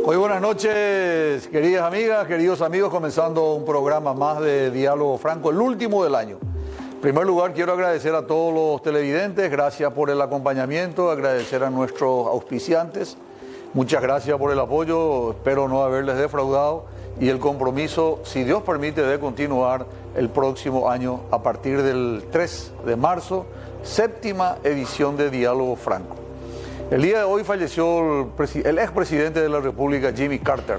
Muy buenas noches, queridas amigas, queridos amigos, comenzando un programa más de Diálogo Franco, el último del año. En primer lugar, quiero agradecer a todos los televidentes, gracias por el acompañamiento, agradecer a nuestros auspiciantes, muchas gracias por el apoyo, espero no haberles defraudado y el compromiso, si Dios permite, de continuar el próximo año a partir del 3 de marzo, séptima edición de Diálogo Franco. El día de hoy falleció el expresidente de la República, Jimmy Carter,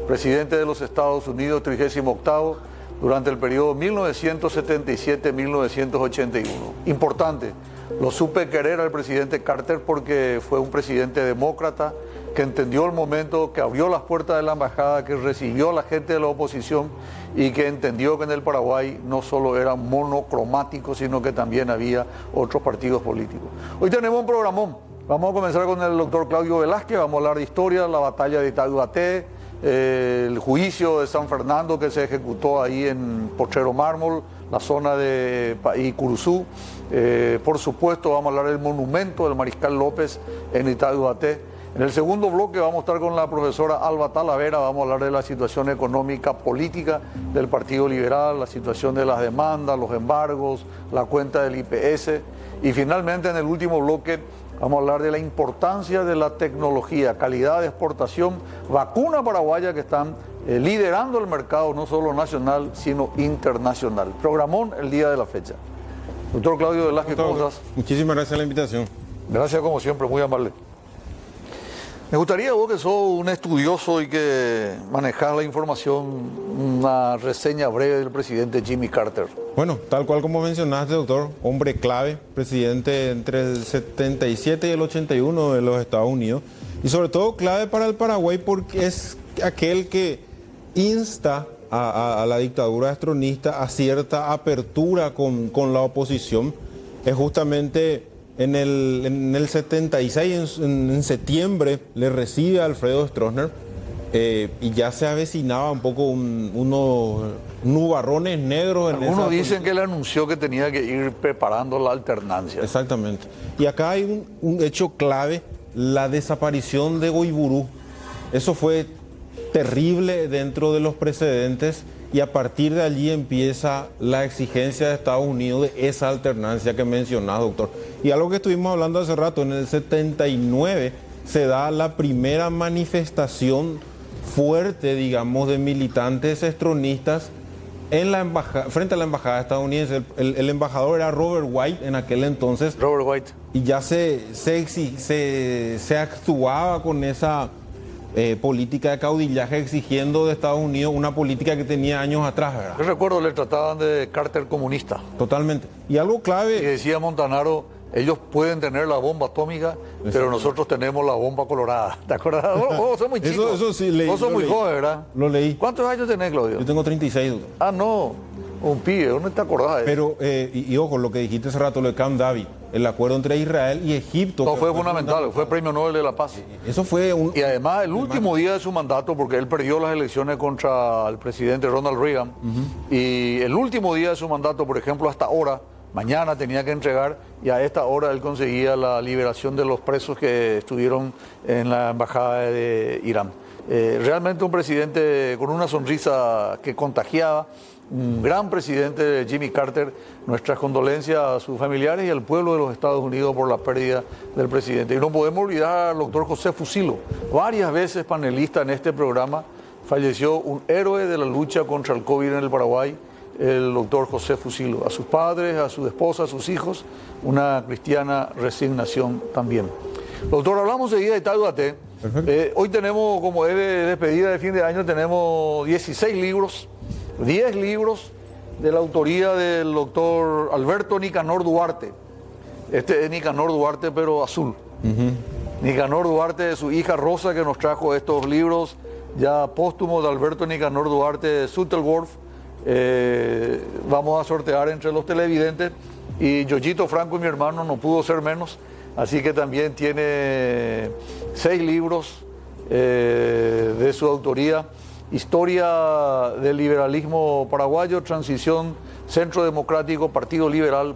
presidente de los Estados Unidos, 38º, durante el periodo 1977-1981. Importante, lo supe querer al presidente Carter porque fue un presidente demócrata que entendió el momento, que abrió las puertas de la embajada, que recibió a la gente de la oposición y que entendió que en el Paraguay no solo era monocromático, sino que también había otros partidos políticos. Hoy tenemos un programón. Vamos a comenzar con el doctor Claudio Velázquez, vamos a hablar de historia, la batalla de Itaguaté, el juicio de San Fernando que se ejecutó ahí en Potrero Mármol, la zona de Curuzú. Por supuesto, vamos a hablar del monumento del Mariscal López en Itaguaté. En el segundo bloque vamos a estar con la profesora Alba Talavera, vamos a hablar de la situación económica, política del Partido Liberal, la situación de las demandas, los embargos, la cuenta del IPS. Y finalmente, en el último bloque, vamos a hablar de la importancia de la tecnología, calidad de exportación, vacuna paraguaya que están liderando el mercado no solo nacional, sino internacional. Programón el día de la fecha. Doctor Claudio Velázquez, ¿cómo estás? Muchísimas gracias por la invitación. Gracias como siempre, muy amable. Me gustaría, vos que sos un estudioso y que manejás la información, una reseña breve del presidente Jimmy Carter. Bueno, tal cual como mencionaste, doctor, hombre clave, presidente entre el 77 y el 81 de los Estados Unidos, y sobre todo clave para el Paraguay porque es aquel que insta a la dictadura estronista a cierta apertura con la oposición. Es justamente en el 76, en septiembre, le recibe a Alfredo Stroessner y ya se avecinaba un poco unos nubarrones negros. Algunos dicen que él anunció que tenía que ir preparando la alternancia. Exactamente. Y acá hay un hecho clave, la desaparición de Goiburú. Eso fue terrible dentro de los precedentes y a partir de allí empieza la exigencia de Estados Unidos de esa alternancia que mencionás, doctor. Y algo que estuvimos hablando hace rato, en el 79 se da la primera manifestación fuerte, digamos, de militantes estronistas en la frente a la embajada estadounidense. El embajador era Robert White en aquel entonces. Robert White. Y ya se actuaba con esa política de caudillaje exigiendo de Estados Unidos una política que tenía años atrás, ¿verdad? Yo recuerdo, le trataban de Carter comunista. Totalmente. Y algo clave... Y decía Montanaro, ellos pueden tener la bomba atómica, pero nosotros tenemos la bomba colorada. ¿Te acuerdas? Vos sos muy chico. Eso sí, leí. Vos sos muy joven, ¿verdad? Lo leí. ¿Cuántos años tenés, Claudio? Yo tengo 36, doctor. Ah, no. Un pibe, ¿dónde te acordás de eso? Pero, y ojo, lo que dijiste hace rato, lo de Camp David, el acuerdo entre Israel y Egipto. No, fue fundamental, fue Premio Nobel de la Paz. Eso fue un... Y además, el último día de su mandato, porque él perdió las elecciones contra el presidente Ronald Reagan, y el último día de su mandato, por ejemplo, hasta ahora, mañana tenía que entregar, y a esta hora él conseguía la liberación de los presos que estuvieron en la embajada de Irán. Realmente un presidente con una sonrisa que contagiaba, un gran presidente, Jimmy Carter. Nuestras condolencias a sus familiares y al pueblo de los Estados Unidos por la pérdida del presidente. Y no podemos olvidar al doctor José Fusilo, varias veces panelista en este programa. Falleció un héroe de la lucha contra el COVID en el Paraguay, el doctor José Fusilo. A sus padres, a su esposa, a sus hijos, una cristiana resignación también. Doctor, hablamos enseguida de Itaguaté. Hoy tenemos, como es de despedida de fin de año, tenemos 16 libros, 10 libros de la autoría del doctor Alberto Nicanor Duarte. Este es Nicanor Duarte, pero azul. Nicanor Duarte, de su hija Rosa, que nos trajo estos libros ya póstumos de Alberto Nicanor Duarte de Shuttleworth. Vamos a sortear entre los televidentes. Y Yoyito Franco, mi hermano, no pudo ser menos. Así que también tiene 6 libros de su autoría. Historia del liberalismo paraguayo, transición, Centro Democrático, Partido Liberal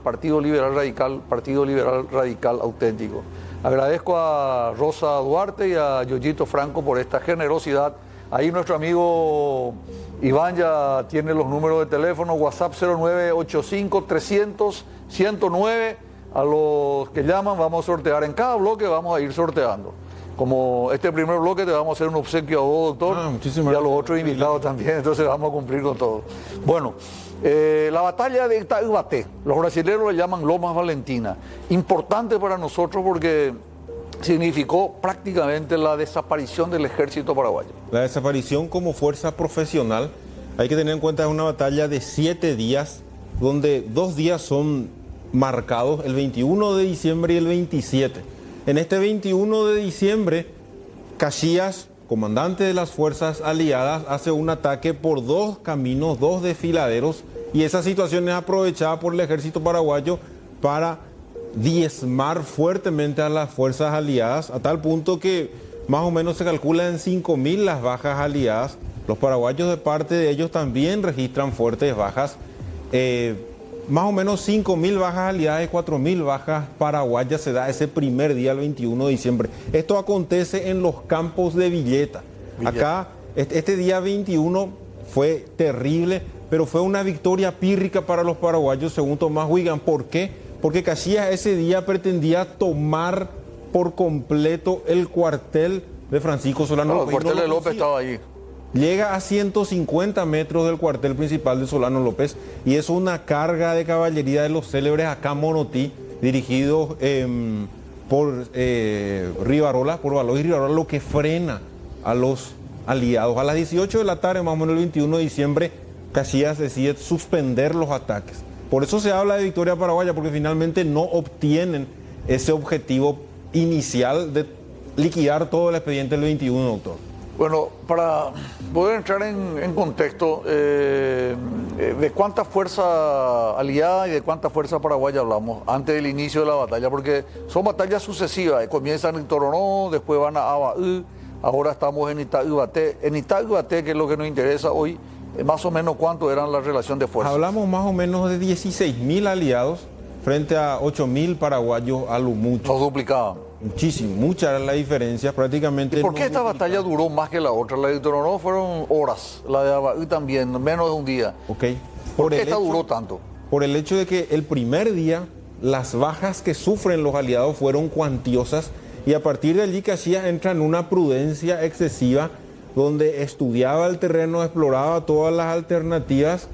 Radical, Partido Liberal Radical Auténtico. Agradezco a Rosa Duarte y a Yoyito Franco por esta generosidad. Ahí nuestro amigo Iván ya tiene los números de teléfono, WhatsApp 0985-300-109. A los que llaman vamos a sortear. En cada bloque vamos a ir sorteando. Como este primer bloque te vamos a hacer un obsequio a vos, doctor, y a los otros invitados también, entonces vamos a cumplir con todo. Bueno, la batalla de Itaiguaté, los brasileños le llaman Lomas Valentina, importante para nosotros porque significó prácticamente la desaparición del ejército paraguayo. La desaparición como fuerza profesional, hay que tener en cuenta, es una batalla de 7 días, donde 2 días son marcados, el 21 de diciembre y el 27. En este 21 de diciembre, Caxias, comandante de las fuerzas aliadas, hace un ataque por 2 caminos, 2 desfiladeros, y esa situación es aprovechada por el ejército paraguayo para diezmar fuertemente a las fuerzas aliadas, a tal punto que más o menos se calcula en 5.000 las bajas aliadas. Los paraguayos, de parte de ellos, también registran fuertes bajas. Más o menos 5.000 bajas aliadas y 4.000 bajas paraguayas se da ese primer día, el 21 de diciembre. Esto acontece en los campos de Villeta. Acá, este día 21 fue terrible, pero fue una victoria pírrica para los paraguayos, según Tomás Wigan. ¿Por qué? Porque Caxias ese día pretendía tomar por completo el cuartel de Francisco Solano López. El cuartel de López estaba ahí. Llega a 150 metros del cuartel principal de Solano López y es una carga de caballería de los célebres acá Monotí, dirigidos por Rivarola, por Valois Rivarola, lo que frena a los aliados. A las 18 de la tarde, más o menos el 21 de diciembre, Caxias decide suspender los ataques. Por eso se habla de victoria paraguaya, porque finalmente no obtienen ese objetivo inicial de liquidar todo el expediente el 21, doctor. Bueno, para poder entrar en contexto, ¿de cuánta fuerza aliada y de cuánta fuerza paraguaya hablamos antes del inicio de la batalla? Porque son batallas sucesivas, comienzan en Toronó, después van a Abaú, ahora estamos en Itaiguaté. En Itaiguaté, que es lo que nos interesa hoy, más o menos cuánto eran la relación de fuerzas. Hablamos más o menos de 16.000 aliados frente a 8.000 paraguayos a lo mucho. Los duplicaban. Muchísimo, mucha era la diferencia, prácticamente. ¿Y por qué esta batalla duró más que la otra? La de Toronó fueron horas, la de Abaú también, menos de un día. Ok. ¿Por qué esta duró tanto? Por el hecho de que el primer día las bajas que sufren los aliados fueron cuantiosas y a partir de allí Caxias entra en una prudencia excesiva donde estudiaba el terreno, exploraba todas las alternativas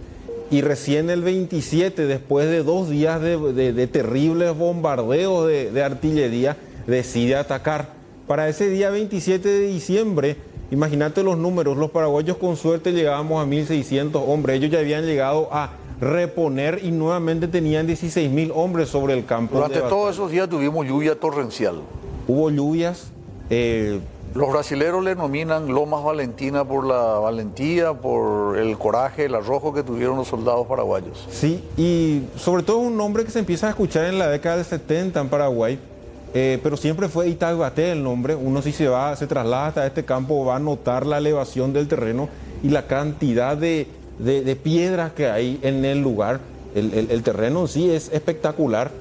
y recién el 27, después de 2 días de terribles bombardeos de artillería, decide atacar. Para ese día 27 de diciembre, imagínate los números, los paraguayos con suerte llegábamos a 1.600 hombres, ellos ya habían llegado a reponer y nuevamente tenían 16.000 hombres sobre el campo. Durante todos esos días tuvimos lluvia torrencial. Hubo lluvias. Los brasileros le nominan Lomas Valentina por la valentía, por el coraje, el arrojo que tuvieron los soldados paraguayos. Sí, y sobre todo un nombre que se empieza a escuchar en la década del 70 en Paraguay, pero siempre fue Itaiguaté el nombre. Uno si se traslada hasta este campo va a notar la elevación del terreno y la cantidad de piedras que hay en el lugar. El terreno en sí es espectacular.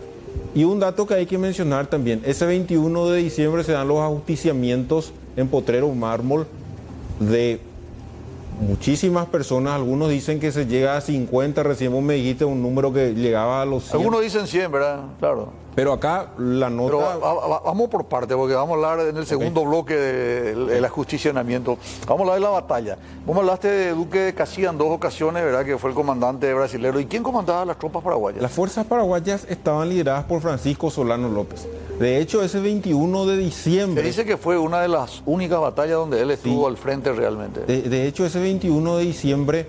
Y un dato que hay que mencionar también, ese 21 de diciembre se dan los ajusticiamientos en Potrero Mármol de muchísimas personas. Algunos dicen que se llega a 50, recién vos me dijiste un número que llegaba a los 100. Algunos dicen 100, ¿verdad? Claro. Pero acá la nota... Pero vamos por parte, porque vamos a hablar en el segundo bloque del ajusticiamiento. Vamos a hablar de la batalla. Vos me hablaste de Duque de Caxias en 2 ocasiones, ¿verdad? Que fue el comandante brasilero. ¿Y quién comandaba las tropas paraguayas? Las fuerzas paraguayas estaban lideradas por Francisco Solano López. De hecho, ese 21 de diciembre... Se dice que fue una de las únicas batallas donde él estuvo al frente realmente. De hecho, ese 21 de diciembre,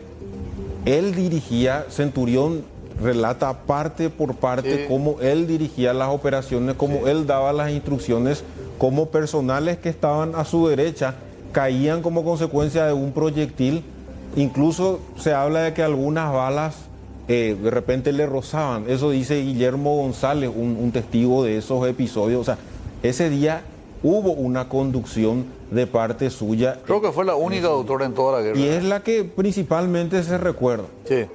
él dirigía, Centurión relata parte por parte cómo él dirigía las operaciones, cómo él daba las instrucciones, cómo personales que estaban a su derecha caían como consecuencia de un proyectil. Incluso se habla de que algunas balas de repente le rozaban. Eso dice Guillermo González, un testigo de esos episodios. O sea, ese día hubo una conducción de parte suya. Creo que fue la única doctora en toda la guerra. Y es la que principalmente se recuerda. Sí.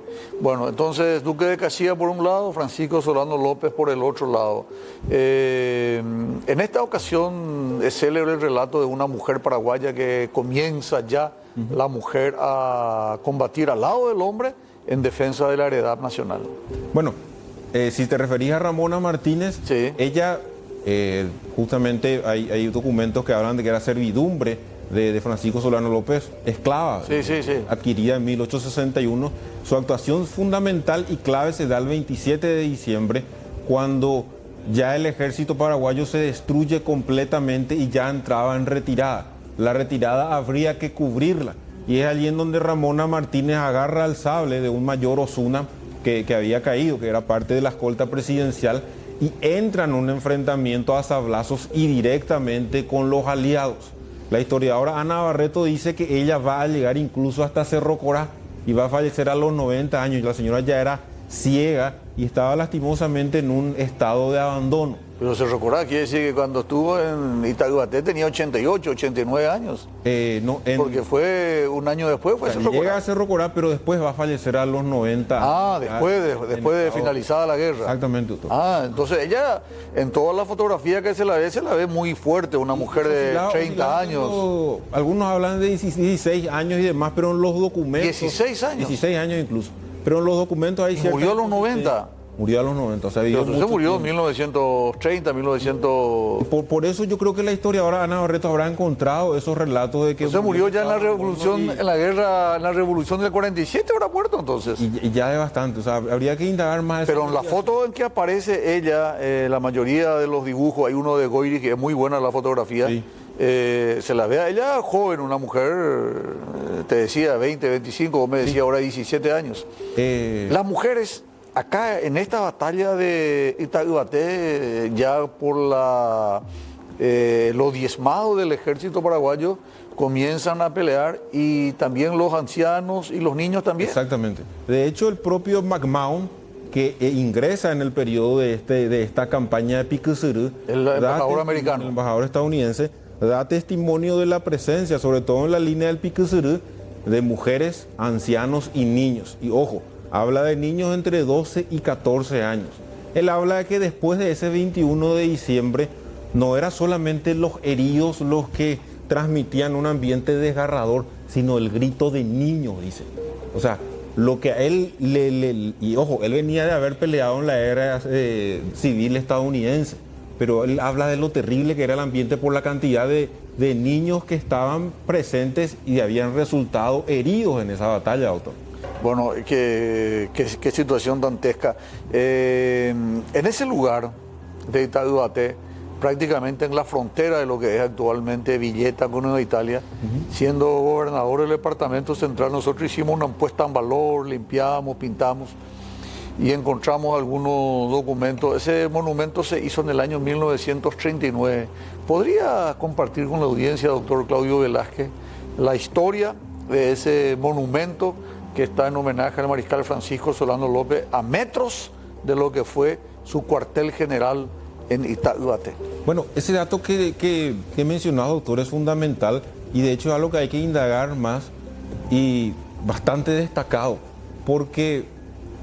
Bueno, entonces Duque de Caxias por un lado, Francisco Solano López por el otro lado. En esta ocasión es célebre el relato de una mujer paraguaya que comienza ya la mujer a combatir al lado del hombre en defensa de la heredad nacional. Bueno, si te referís a Ramona Martínez, sí. Ella, justamente hay documentos que hablan de que era servidumbre de Francisco Solano López, esclava, sí. adquirida en 1861. Su actuación fundamental y clave se da el 27 de diciembre, cuando ya el ejército paraguayo se destruye completamente y ya entraba en retirada. La retirada habría que cubrirla. Y es allí en donde Ramona Martínez agarra el sable de un mayor Osuna que había caído, que era parte de la escolta presidencial, y entra en un enfrentamiento a sablazos y directamente con los aliados. La historiadora Ana Barreto dice que ella va a llegar incluso hasta Cerro Corá y va a fallecer a los 90 años. Y la señora ya era ciega y estaba lastimosamente en un estado de abandono. Pero Cerro Corá quiere decir que cuando estuvo en Itaguaté tenía 88, 89 años. Porque fue un año después, fue Cerro Corá. Llega a Cerro Corá, pero después va a fallecer a los 90. Después de finalizada la guerra. Exactamente, doctor. Entonces ella, en todas las fotografías que se la ve muy fuerte, una mujer de 30 años. Algunos hablan de 16 años y demás, pero en los documentos... 16 años. 16 años incluso. Pero en los documentos hay ciertas... Murió a los 90. Murió a los 90, o sea, entonces murió en 1930, 1900... Por eso yo creo que la historiadora Ana Barreto habrá encontrado esos relatos de que... Entonces murió ya en la revolución, en la guerra, en la revolución del 47, habrá muerto entonces. Y ya de bastante, o sea, habría que indagar más. Pero en la foto en que aparece ella, la mayoría de los dibujos, hay uno de Goyri que es muy buena la fotografía, sí. Se la ve a ella joven, una mujer, te decía 20, 25, vos me decías ahora 17 años. Las mujeres... Acá en esta batalla de Itaguaté, ya por lo diezmado del ejército paraguayo, comienzan a pelear y también los ancianos y los niños también. Exactamente. De hecho, el propio McMahon, que ingresa en el periodo de esta campaña de Piquecerú, el embajador americano, el embajador estadounidense, da testimonio de la presencia, sobre todo en la línea del Piquecerú, de mujeres, ancianos y niños. Y ojo, habla de niños entre 12 y 14 años. Él habla de que después de ese 21 de diciembre no era solamente los heridos los que transmitían un ambiente desgarrador, sino el grito de niños, dice. O sea, lo que a él y ojo, él venía de haber peleado en la era civil estadounidense, pero él habla de lo terrible que era el ambiente por la cantidad de niños que estaban presentes y habían resultado heridos en esa batalla, doctor. Bueno, qué situación dantesca. En ese lugar de Itaguaté, prácticamente en la frontera de lo que es actualmente Villeta con Nueva Italia, siendo gobernador del departamento central, nosotros hicimos una puesta en valor, limpiamos, pintamos y encontramos algunos documentos. Ese monumento se hizo en el año 1939. ¿Podría compartir con la audiencia, doctor Claudio Velázquez, la historia de ese monumento que está en homenaje al mariscal Francisco Solano López, a metros de lo que fue su cuartel general en Itaguaté? Bueno, ese dato que he mencionado, doctor, es fundamental y de hecho es algo que hay que indagar más y bastante destacado, porque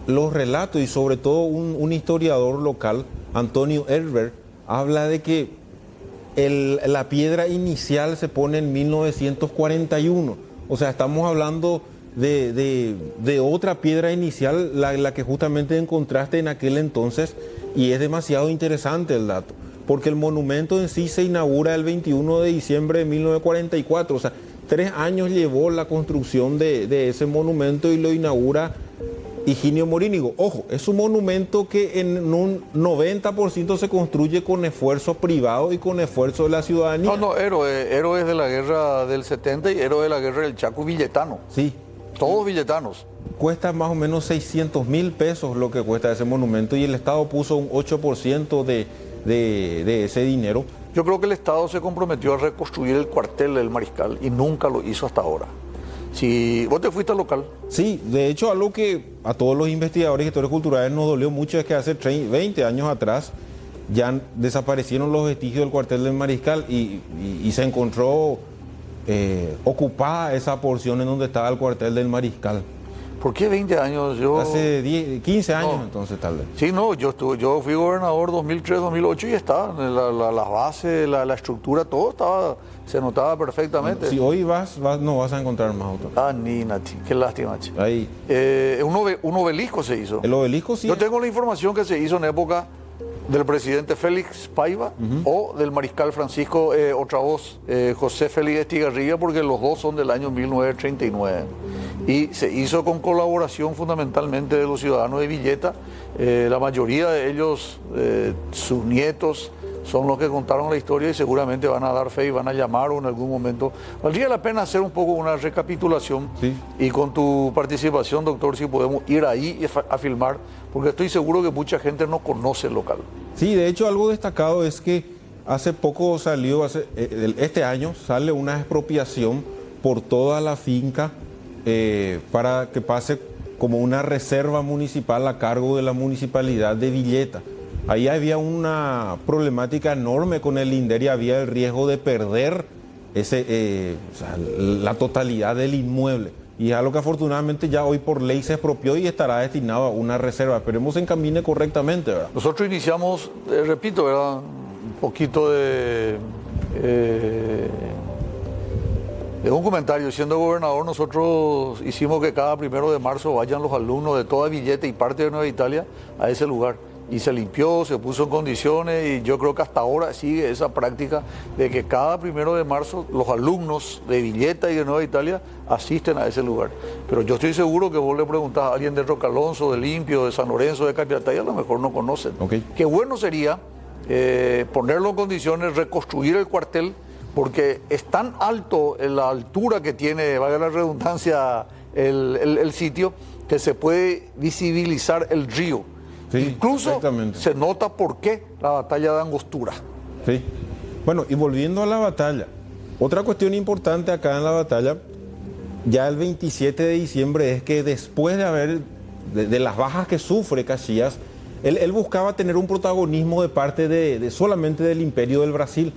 los relatos y sobre todo un historiador local, Antonio Herbert, habla de que la piedra inicial se pone en 1941, o sea, estamos hablando de otra piedra inicial, la que justamente encontraste en aquel entonces, y es demasiado interesante el dato, porque el monumento en sí se inaugura el 21 de diciembre de 1944, o sea, 3 años llevó la construcción de ese monumento y lo inaugura Higinio Morínigo. Ojo, es un monumento que en un 90% se construye con esfuerzo privado y con esfuerzo de la ciudadanía. Héroes de la guerra del 70 y héroes de la guerra del Chaco villetano. Sí. Todos villetanos. Cuesta más o menos 600.000 pesos lo que cuesta ese monumento y el Estado puso un 8% de ese dinero. Yo creo que el Estado se comprometió a reconstruir el cuartel del mariscal y nunca lo hizo hasta ahora. Si vos te fuiste al local. Sí, de hecho algo que a todos los investigadores y gestores culturales nos dolió mucho es que hace 20 años atrás ya desaparecieron los vestigios del cuartel del Mariscal y se encontró ocupada esa porción en donde estaba el cuartel del Mariscal. ¿Por qué 20 años? Hace 15 años No. entonces tal vez. Sí, no, yo fui gobernador 2003-2008 y estaba, las bases, la estructura, todo estaba, se notaba perfectamente. Si hoy no vas a encontrar más autos. Ah, ni Nati, qué lástima. Che. Ahí. Un obelisco se hizo. El obelisco sí. Yo tengo la información que se hizo en época del presidente Félix Paiva o del mariscal Francisco, otra voz, José Félix Estigarribia, porque los dos son del año 1939. Y se hizo con colaboración fundamentalmente de los ciudadanos de Villeta. La mayoría de ellos, sus nietos, son los que contaron la historia y seguramente van a dar fe y van a llamar o en algún momento. Valdría la pena hacer un poco una recapitulación. Sí. Y con tu participación, doctor, si podemos ir ahí a filmar, porque estoy seguro que mucha gente no conoce el local. Sí, de hecho algo destacado es que hace poco salió, este año sale una expropiación por toda la finca para que pase como una reserva municipal a cargo de la municipalidad de Villeta. Ahí había una problemática enorme con el INDER y había el riesgo de perder la totalidad del inmueble. Y es algo que afortunadamente ya hoy por ley se expropió y estará destinado a una reserva. Esperemos se encamine correctamente, ¿verdad? Nosotros iniciamos, repito, ¿verdad? Un poquito de un comentario. Siendo gobernador, nosotros hicimos que cada 1 de marzo vayan los alumnos de toda Villeta y parte de Nueva Italia a ese lugar. Y se limpió, se puso en condiciones y yo creo que hasta ahora sigue esa práctica de que cada 1 de marzo los alumnos de Villeta y de Nueva Italia asisten a ese lugar. Pero yo estoy seguro que vos le preguntás a alguien de Rocalonso, de Limpio, de San Lorenzo, de Capiatá, y a lo mejor no conocen. Okay. Qué bueno sería ponerlo en condiciones, reconstruir el cuartel, porque es tan alto en la altura que tiene, valga la redundancia, el sitio, que se puede visibilizar el río. Sí, incluso se nota por qué la batalla de Angostura. Sí. Bueno, y volviendo a la batalla, otra cuestión importante acá en la batalla, ya el 27 de diciembre, es que después de las bajas que sufre Caxias, él buscaba tener un protagonismo de parte de solamente del Imperio del Brasil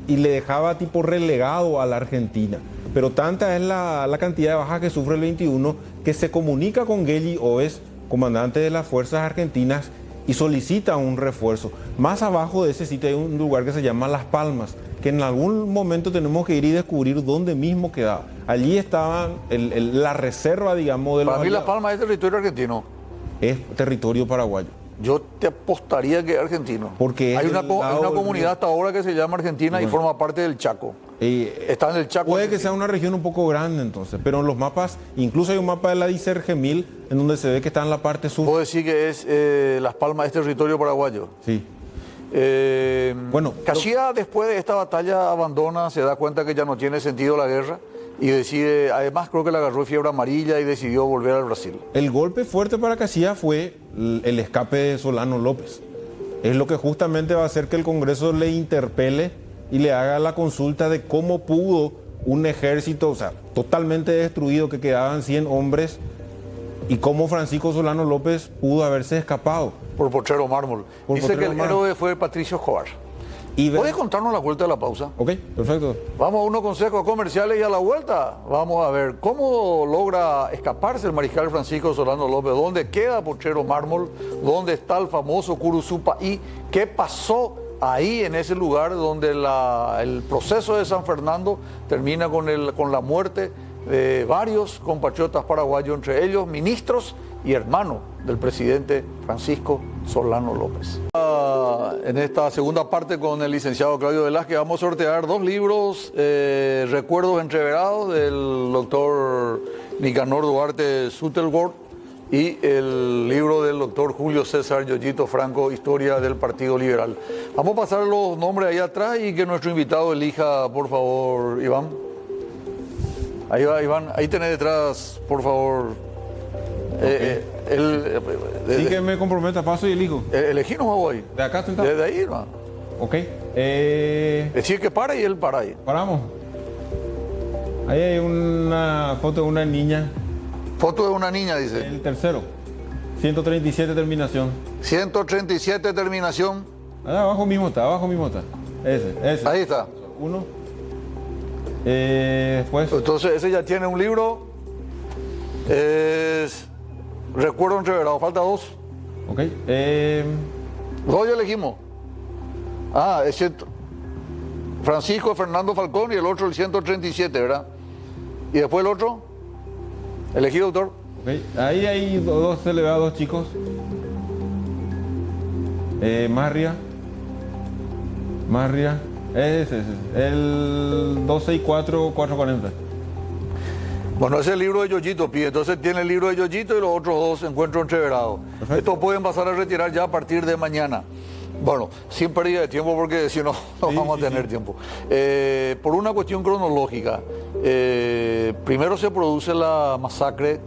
y le dejaba tipo relegado a la Argentina. Pero tanta es la cantidad de bajas que sufre el 21 que se comunica con Gelli Oes, comandante de las fuerzas argentinas, y solicita un refuerzo. Más abajo de ese sitio hay un lugar que se llama Las Palmas, que en algún momento tenemos que ir y descubrir dónde mismo quedaba. Allí estaba la reserva, digamos, de los Para mí Las aliados. Palmas es territorio argentino. Es territorio paraguayo. Yo te apostaría que es argentino. Porque hay es una del lado del comunidad río. hasta ahora que se llama Argentina y forma parte del Chaco. Está en el Chaco. Puede que sea una región un poco grande entonces, pero en los mapas, incluso hay un mapa de la Dicergemil en donde se ve que está en la parte sur. ¿Puedo decir que es Las Palmas, es territorio paraguayo? Sí. Bueno, Caxias después de esta batalla abandona, se da cuenta que ya no tiene sentido la guerra y decide, además creo que le agarró fiebre amarilla y decidió volver al Brasil. El golpe fuerte para Caxias fue el escape de Solano López. Es lo que justamente va a hacer que el Congreso le interpele y le haga la consulta de cómo pudo un ejército, o sea, totalmente destruido, que quedaban 100 hombres, y cómo Francisco Solano López pudo haberse escapado. Por Potrero Mármol. Dice que el héroe fue Patricio Escobar. ¿Puedes contarnos la vuelta de la pausa? Ok, perfecto. Vamos a unos consejos comerciales y a la vuelta vamos a ver cómo logra escaparse el mariscal Francisco Solano López, dónde queda Potrero Mármol, dónde está el famoso Curuzupa y qué pasó ahí en ese lugar donde el proceso de San Fernando termina con la muerte de varios compatriotas paraguayos, entre ellos ministros y hermanos del presidente Francisco Solano López. En esta segunda parte con el licenciado Claudio Velázquez vamos a sortear 2 libros, Recuerdos Entreverados del doctor Nicanor Duarte Sutherland y el libro del doctor Julio César Yoyito Franco, Historia del Partido Liberal. Vamos a pasar los nombres ahí atrás y que nuestro invitado elija, por favor, Iván. Ahí va, Iván. Ahí tenés detrás, por favor. Okay. Sí que me comprometa, paso y elijo. Elegí nomás voy. ¿De acá sentado? Desde ahí, ¿no? Ok. Decir que para y él para ahí. Paramos. Ahí hay una foto de una niña. Foto de una niña, dice. El tercero. 137 terminación. 137 terminación. Allá abajo mismo está, abajo mismo está. Ese. Ahí está. Uno. Después. Entonces ese ya tiene un libro. Es Recuerdo Entreverado. Falta dos. Ok. Dos ya elegimos. Ah, es cierto. Francisco Fernando Falcón y el otro el 137, ¿verdad? ¿Y después el otro? Elegí, doctor. Ok. Ahí hay dos, se le ve a dos chicos. Marria. Ese. El 264-440. Bueno, ese es el libro de Yoyito, Pi. Entonces tiene el libro de Yoyito y los otros dos Encuentro Entreverado. Estos pueden pasar a retirar ya a partir de mañana. Bueno, sin pérdida de tiempo porque si no, no vamos a tener tiempo. Por una cuestión cronológica, primero se produce la masacre,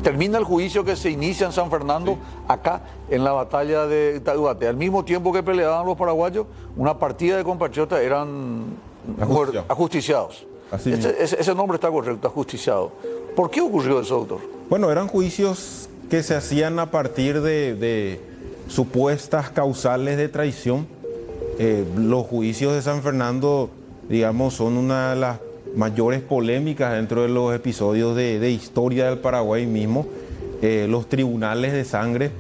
termina el juicio que se inicia en San Fernando, acá en la batalla de Itaguate. Al mismo tiempo que peleaban los paraguayos, una partida de compatriotas eran ajusticiados. Ese nombre está correcto, ajusticiado. ¿Por qué ocurrió eso, doctor? Bueno, eran juicios que se hacían a partir de supuestas causales de traición. Los juicios de San Fernando, digamos, son una de las mayores polémicas dentro de los episodios de historia del Paraguay mismo, los tribunales de sangre,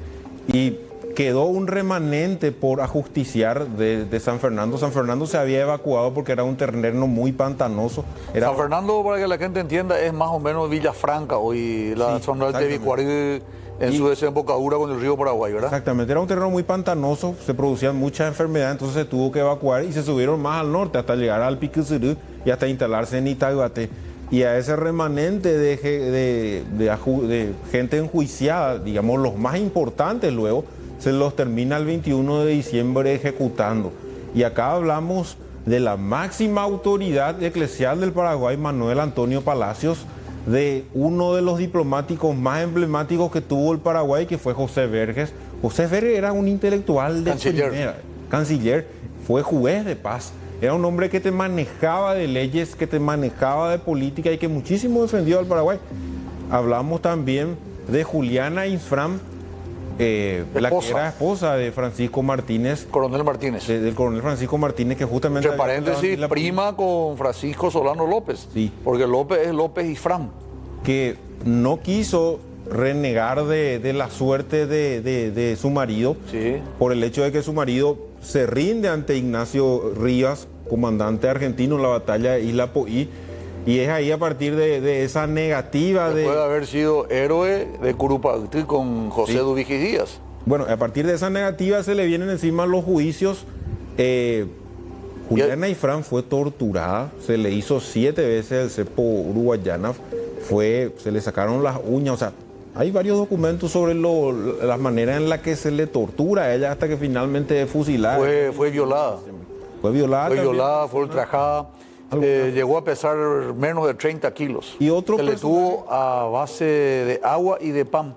y quedó un remanente por ajusticiar de San Fernando. San Fernando se había evacuado porque era un terreno muy pantanoso. San Fernando, para que la gente entienda, es más o menos Villafranca, hoy la zona del Tebicuarí en su desembocadura con el río Paraguay, ¿verdad? Exactamente, era un terreno muy pantanoso, se producían muchas enfermedades, entonces se tuvo que evacuar y se subieron más al norte hasta llegar al Piquicirú y hasta instalarse en Itaguate. Y a ese remanente de gente enjuiciada, digamos los más importantes luego, se los termina el 21 de diciembre ejecutando. Y acá hablamos de la máxima autoridad eclesial del Paraguay, Manuel Antonio Palacios, de uno de los diplomáticos más emblemáticos que tuvo el Paraguay, que fue José Verges. José Verges era un intelectual de primera, canciller, fue juez de paz. Era un hombre que te manejaba de leyes, que te manejaba de política y que muchísimo defendió al Paraguay. Hablamos también de Juliana Infram, la que era esposa de Francisco Martínez. Coronel Martínez. Del coronel Francisco Martínez, que justamente... Entre paréntesis, prima con Francisco Solano López. Sí. Porque López es López Infram. Que no quiso renegar de la suerte de su marido, sí, por el hecho de que su marido se rinde ante Ignacio Rivas, comandante argentino en la batalla de Isla Poí, y es ahí a partir de esa negativa de... Puede haber sido héroe de Curupactí con José Dubigis Díaz. Bueno, a partir de esa negativa se le vienen encima los juicios. Juliana Ifrán fue torturada, se le hizo 7 veces el cepo uruguayana, se le sacaron las uñas, o sea, hay varios documentos sobre la manera en la que se le tortura a ella hasta que finalmente es fusilada. Fue violada. Fue violada. Fue ultrajada. Llegó a pesar menos de 30 kilos. Y otro se le tuvo a base de agua y de pan,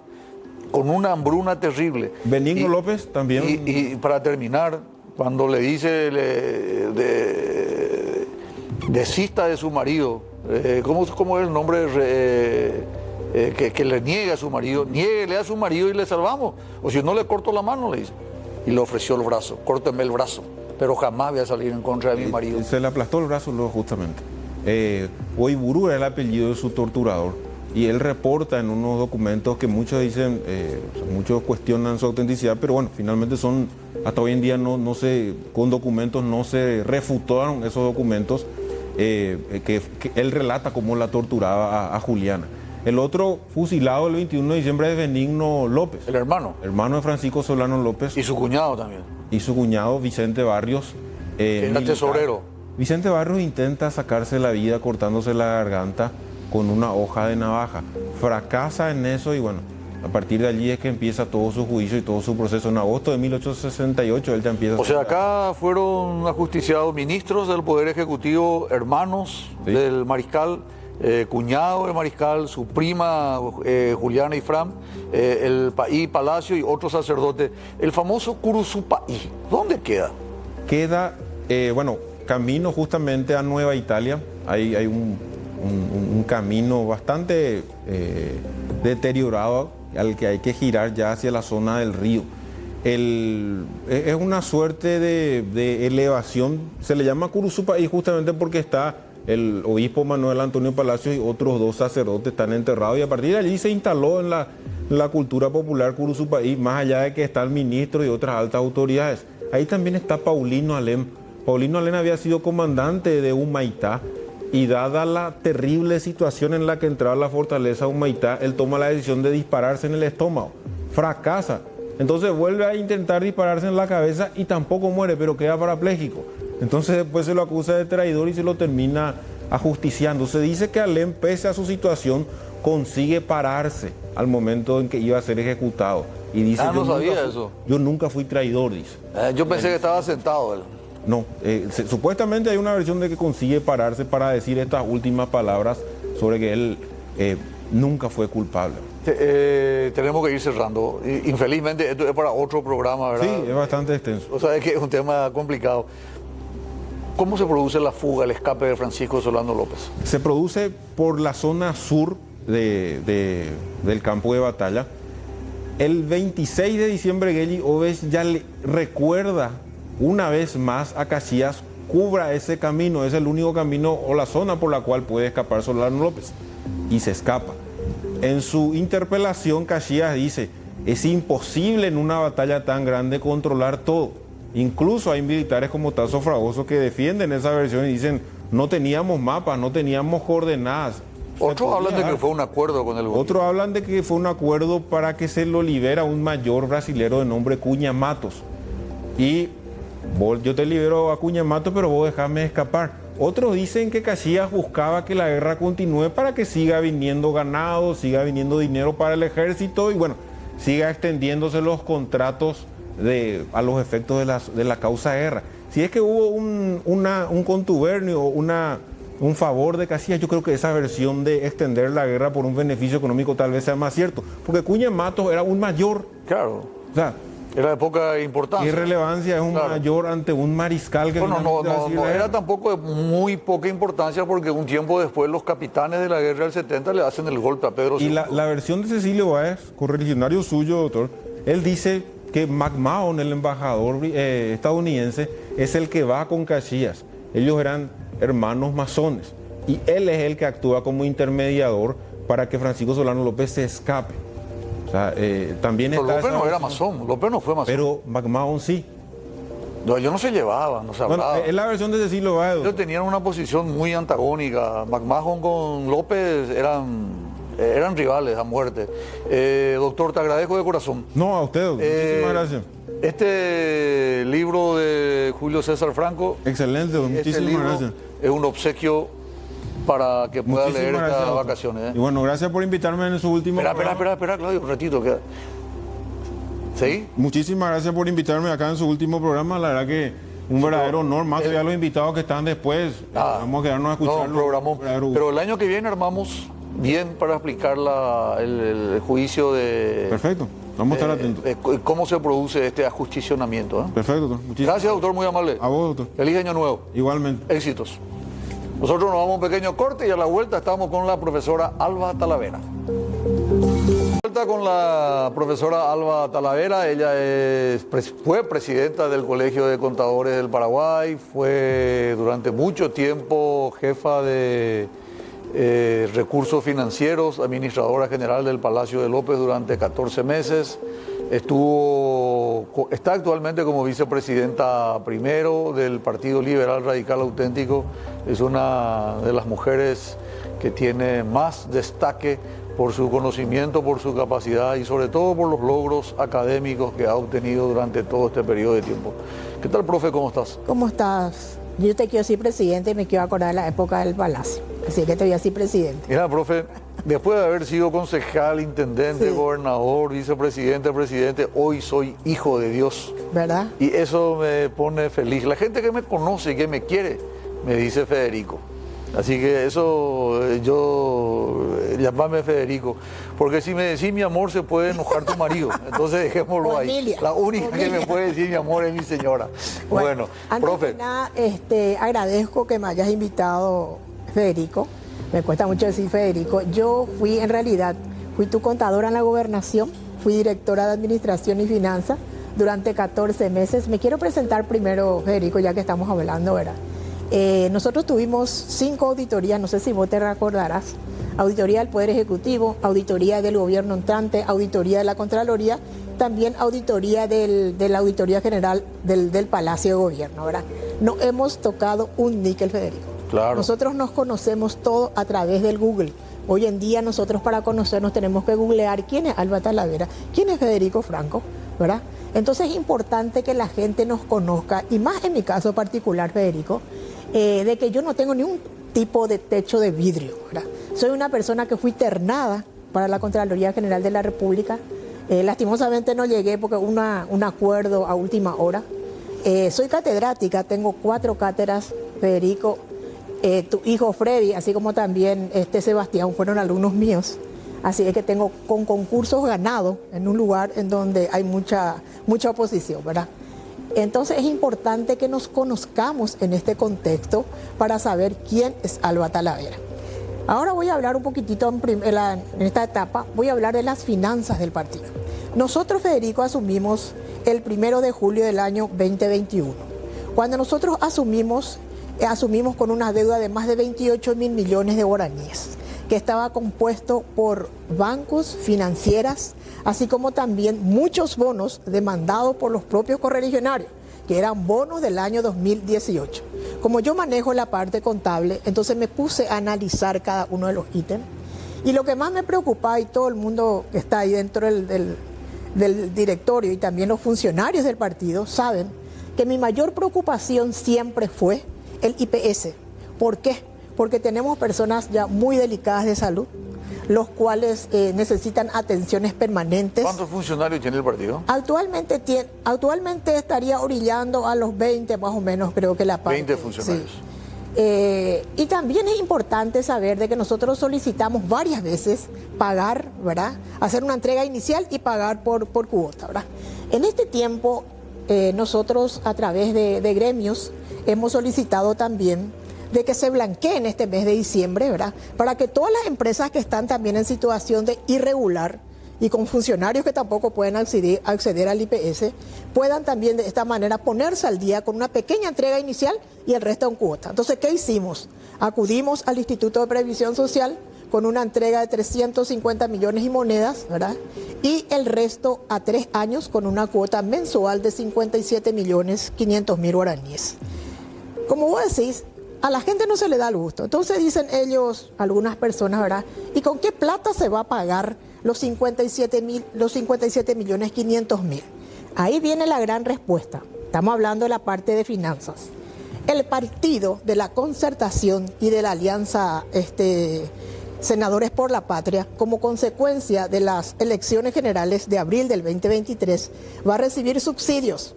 con una hambruna terrible. Benigno López también. Y para terminar, cuando le dice, desista de su marido, ¿cómo es el nombre? Que le niegue a su marido, niéguele a su marido y le salvamos. O si no, le corto la mano, le dice. Y le ofreció el brazo, córteme el brazo. Pero jamás voy a salir en contra de mi marido. Se le aplastó el brazo luego, justamente. Oiburu era el apellido de su torturador. Y él reporta en unos documentos que muchos dicen, muchos cuestionan su autenticidad, pero bueno, finalmente son, hasta hoy en día con documentos no se refutaron esos documentos, que él relata cómo la torturaba a Juliana. El otro fusilado el 21 de diciembre es Benigno López. El hermano. Hermano de Francisco Solano López. Y su cuñado también. Y su cuñado Vicente Barrios. Que era tesorero. Vicente Barrios intenta sacarse la vida cortándose la garganta con una hoja de navaja. Fracasa en eso y bueno, a partir de allí es que empieza todo su juicio y todo su proceso. En agosto de 1868 él ya empieza... O sea, acá fueron ajusticiados ministros del Poder Ejecutivo, hermanos del mariscal, cuñado del mariscal, su prima Juliana Ifrán, el Paí Palacio y otro sacerdote. El famoso Curuzupaí, ¿dónde queda? Queda, camino justamente a Nueva Italia. Hay un camino bastante deteriorado al que hay que girar ya hacia la zona del río. es una suerte de elevación, se le llama Curuzupay justamente porque está el obispo Manuel Antonio Palacios y otros 2 sacerdotes están enterrados, y a partir de allí se instaló en la cultura popular Curuzupay, más allá de que está el ministro y otras altas autoridades. Ahí también está Paulino Alem. Paulino Alem había sido comandante de Humaitá, y dada la terrible situación en la que entraba la fortaleza de Humaitá, él toma la decisión de dispararse en el estómago, fracasa, entonces vuelve a intentar dispararse en la cabeza y tampoco muere, pero queda parapléjico. Entonces después se lo acusa de traidor y se lo termina ajusticiando. Se dice que Alem, pese a su situación, consigue pararse al momento en que iba a ser ejecutado. Y dice, no sabía eso. Yo nunca fui traidor, dice. Yo pensé que estaba sentado él. No, supuestamente hay una versión de que consigue pararse para decir estas últimas palabras sobre que él nunca fue culpable. Tenemos que ir cerrando. Infelizmente esto es para otro programa, ¿verdad? Sí, es bastante extenso. O sea, es que es un tema complicado. ¿Cómo se produce la fuga, el escape de Francisco Solano López? Se produce por la zona sur del campo de batalla. El 26 de diciembre, Gelli Oves ya le recuerda una vez más a Caxias, cubra ese camino, es el único camino o la zona por la cual puede escapar Solano López, y se escapa. En su interpelación, Caxias dice, es imposible en una batalla tan grande controlar todo. Incluso hay militares como Tasso Fragoso que defienden esa versión y dicen, no teníamos mapas, no teníamos coordenadas. Otros hablan de que fue un acuerdo con el gobierno. Otros hablan de que fue un acuerdo para que se lo libera un mayor brasilero de nombre Cunha Matos. Y yo te libero a Cunha Matos, pero vos dejame escapar. Otros dicen que Caxias buscaba que la guerra continúe para que siga viniendo ganado, siga viniendo dinero para el ejército y bueno, siga extendiéndose los contratos a los efectos de la causa guerra. Si es que hubo un contubernio o un favor de Caxias, yo creo que esa versión de extender la guerra por un beneficio económico tal vez sea más cierto, porque Cunha Matos era un mayor. Claro. O sea, era de poca importancia. ¿Qué relevancia es un mayor ante un mariscal que no era tampoco de muy poca importancia, porque un tiempo después los capitanes de la guerra del 70 le hacen el golpe a Pedro II. Y la versión de Cecilio Báez, correligionario suyo, doctor, él dice que McMahon, el embajador estadounidense, es el que va con Caxias. Ellos eran hermanos masones y él es el que actúa como intermediador para que Francisco Solano López se escape. O sea, también pero está López no era masón, López no fue masón. Pero McMahon sí. No, ellos no se llevaban, no se hablaban. Bueno, es la versión de Cecilio Báez. Ellos tenían una posición muy antagónica. McMahon con López eran rivales a muerte. Doctor, te agradezco de corazón. No, a usted, muchísimas gracias. Este libro de Julio César Franco. Excelente, muchísimas gracias. Es un obsequio para que pueda leer estas vacaciones. Y bueno, gracias por invitarme en su último Espera, Claudio, un ratito. ¿Sí? Muchísimas gracias por invitarme acá en su último programa. La verdad que un verdadero honor, más allá de los invitados que están después. Vamos a quedarnos a escucharlo. No, programón. Pero el año que viene armamos bien para explicar el juicio de... Perfecto, vamos a estar atentos. ¿Cómo se produce este ajusticionamiento? Perfecto, doctor. Gracias, doctor, muy amable. A vos, doctor. Feliz año nuevo. Igualmente. Éxitos. Nosotros nos vamos a un pequeño corte y a la vuelta estamos con la profesora Alba Talavera. Vuelta con la profesora Alba Talavera. Ella fue presidenta del Colegio de Contadores del Paraguay, fue durante mucho tiempo jefa de recursos financieros, administradora general del Palacio de López durante 14 meses. Está actualmente como vicepresidenta primero del Partido Liberal Radical Auténtico. Es una de las mujeres que tiene más destaque por su conocimiento, por su capacidad y sobre todo por los logros académicos que ha obtenido durante todo este periodo de tiempo. ¿Qué tal, profe? ¿Cómo estás? ¿Cómo estás? Yo te quiero decir presidente y me quiero acordar de la época del Palacio. Así que te voy a decir presidente. Mira, profe, después de haber sido concejal, intendente, gobernador, vicepresidente, presidente, hoy soy hijo de Dios. ¿Verdad? Y eso me pone feliz. La gente que me conoce y que me quiere, me dice Federico. Así que eso, llamame Federico. Porque si me decís mi amor, se puede enojar tu marido. Entonces dejémoslo ahí. La única que me puede decir mi amor es mi señora. Bueno, antes profe. de nada, agradezco que me hayas invitado, Federico. Me cuesta mucho decir Federico. Yo fui tu contadora en la gobernación, fui directora de Administración y Finanzas, durante 14 meses. Me quiero presentar primero, Federico, ya que estamos hablando, ¿verdad? Nosotros tuvimos 5 auditorías, no sé si vos te recordarás. Auditoría del Poder Ejecutivo, auditoría del Gobierno entrante, auditoría de la Contraloría, también auditoría de la Auditoría General del Palacio de Gobierno, ¿verdad? No hemos tocado un níquel, Federico. Claro. Nosotros nos conocemos todo a través del Google. Hoy en día nosotros para conocernos tenemos que googlear quién es Alba Talavera, quién es Federico Franco, ¿verdad? Entonces es importante que la gente nos conozca, y más en mi caso particular, Federico, de que yo no tengo ningún tipo de techo de vidrio, ¿verdad? Soy una persona que fui ternada para la Contraloría General de la República. Lastimosamente no llegué porque hubo un acuerdo a última hora. Soy catedrática, tengo 4 cátedras, Federico. Tu hijo Freddy, así como también Sebastián, fueron alumnos míos. Así es que tengo con concursos ganados en un lugar en donde hay mucha oposición, ¿verdad? Entonces es importante que nos conozcamos en este contexto para saber quién es Alba Talavera. Ahora voy a hablar un poquitito en esta etapa, voy a hablar de las finanzas del partido. Nosotros, Federico, asumimos el 1 de julio del año 2021. Cuando nosotros asumimos con una deuda de más de 28 mil millones de guaraníes, que estaba compuesto por bancos, financieras, así como también muchos bonos demandados por los propios correligionarios, que eran bonos del año 2018. Como yo manejo la parte contable, entonces me puse a analizar cada uno de los ítems, y lo que más me preocupaba, y todo el mundo que está ahí dentro del directorio y también los funcionarios del partido saben que mi mayor preocupación siempre fue el IPS. ¿Por qué? Porque tenemos personas ya muy delicadas de salud, los cuales necesitan atenciones permanentes. ¿Cuántos funcionarios tiene el partido? Actualmente estaría orillando a los 20 más o menos, creo que la parte. 20 funcionarios. Sí. Y también es importante saber de que nosotros solicitamos varias veces pagar, ¿verdad? Hacer una entrega inicial y pagar por cuota, ¿verdad? En este tiempo, nosotros a través de gremios hemos solicitado también de que se blanquee en este mes de diciembre, ¿verdad? Para que todas las empresas que están también en situación de irregular y con funcionarios que tampoco pueden acceder al IPS, puedan también de esta manera ponerse al día con una pequeña entrega inicial y el resto en cuota. Entonces, ¿qué hicimos? Acudimos al Instituto de Previsión Social con una entrega de 350 millones y monedas, ¿verdad? Y el resto a 3 años con una cuota mensual de 57.500.000 guaraníes. Como vos decís, a la gente no se le da el gusto. Entonces dicen ellos, algunas personas, ¿verdad? ¿Y con qué plata se va a pagar los 57.500.000? Ahí viene la gran respuesta. Estamos hablando de la parte de finanzas. El partido de la Concertación y de la Alianza Senadores por la Patria, como consecuencia de las elecciones generales de abril del 2023, va a recibir subsidios.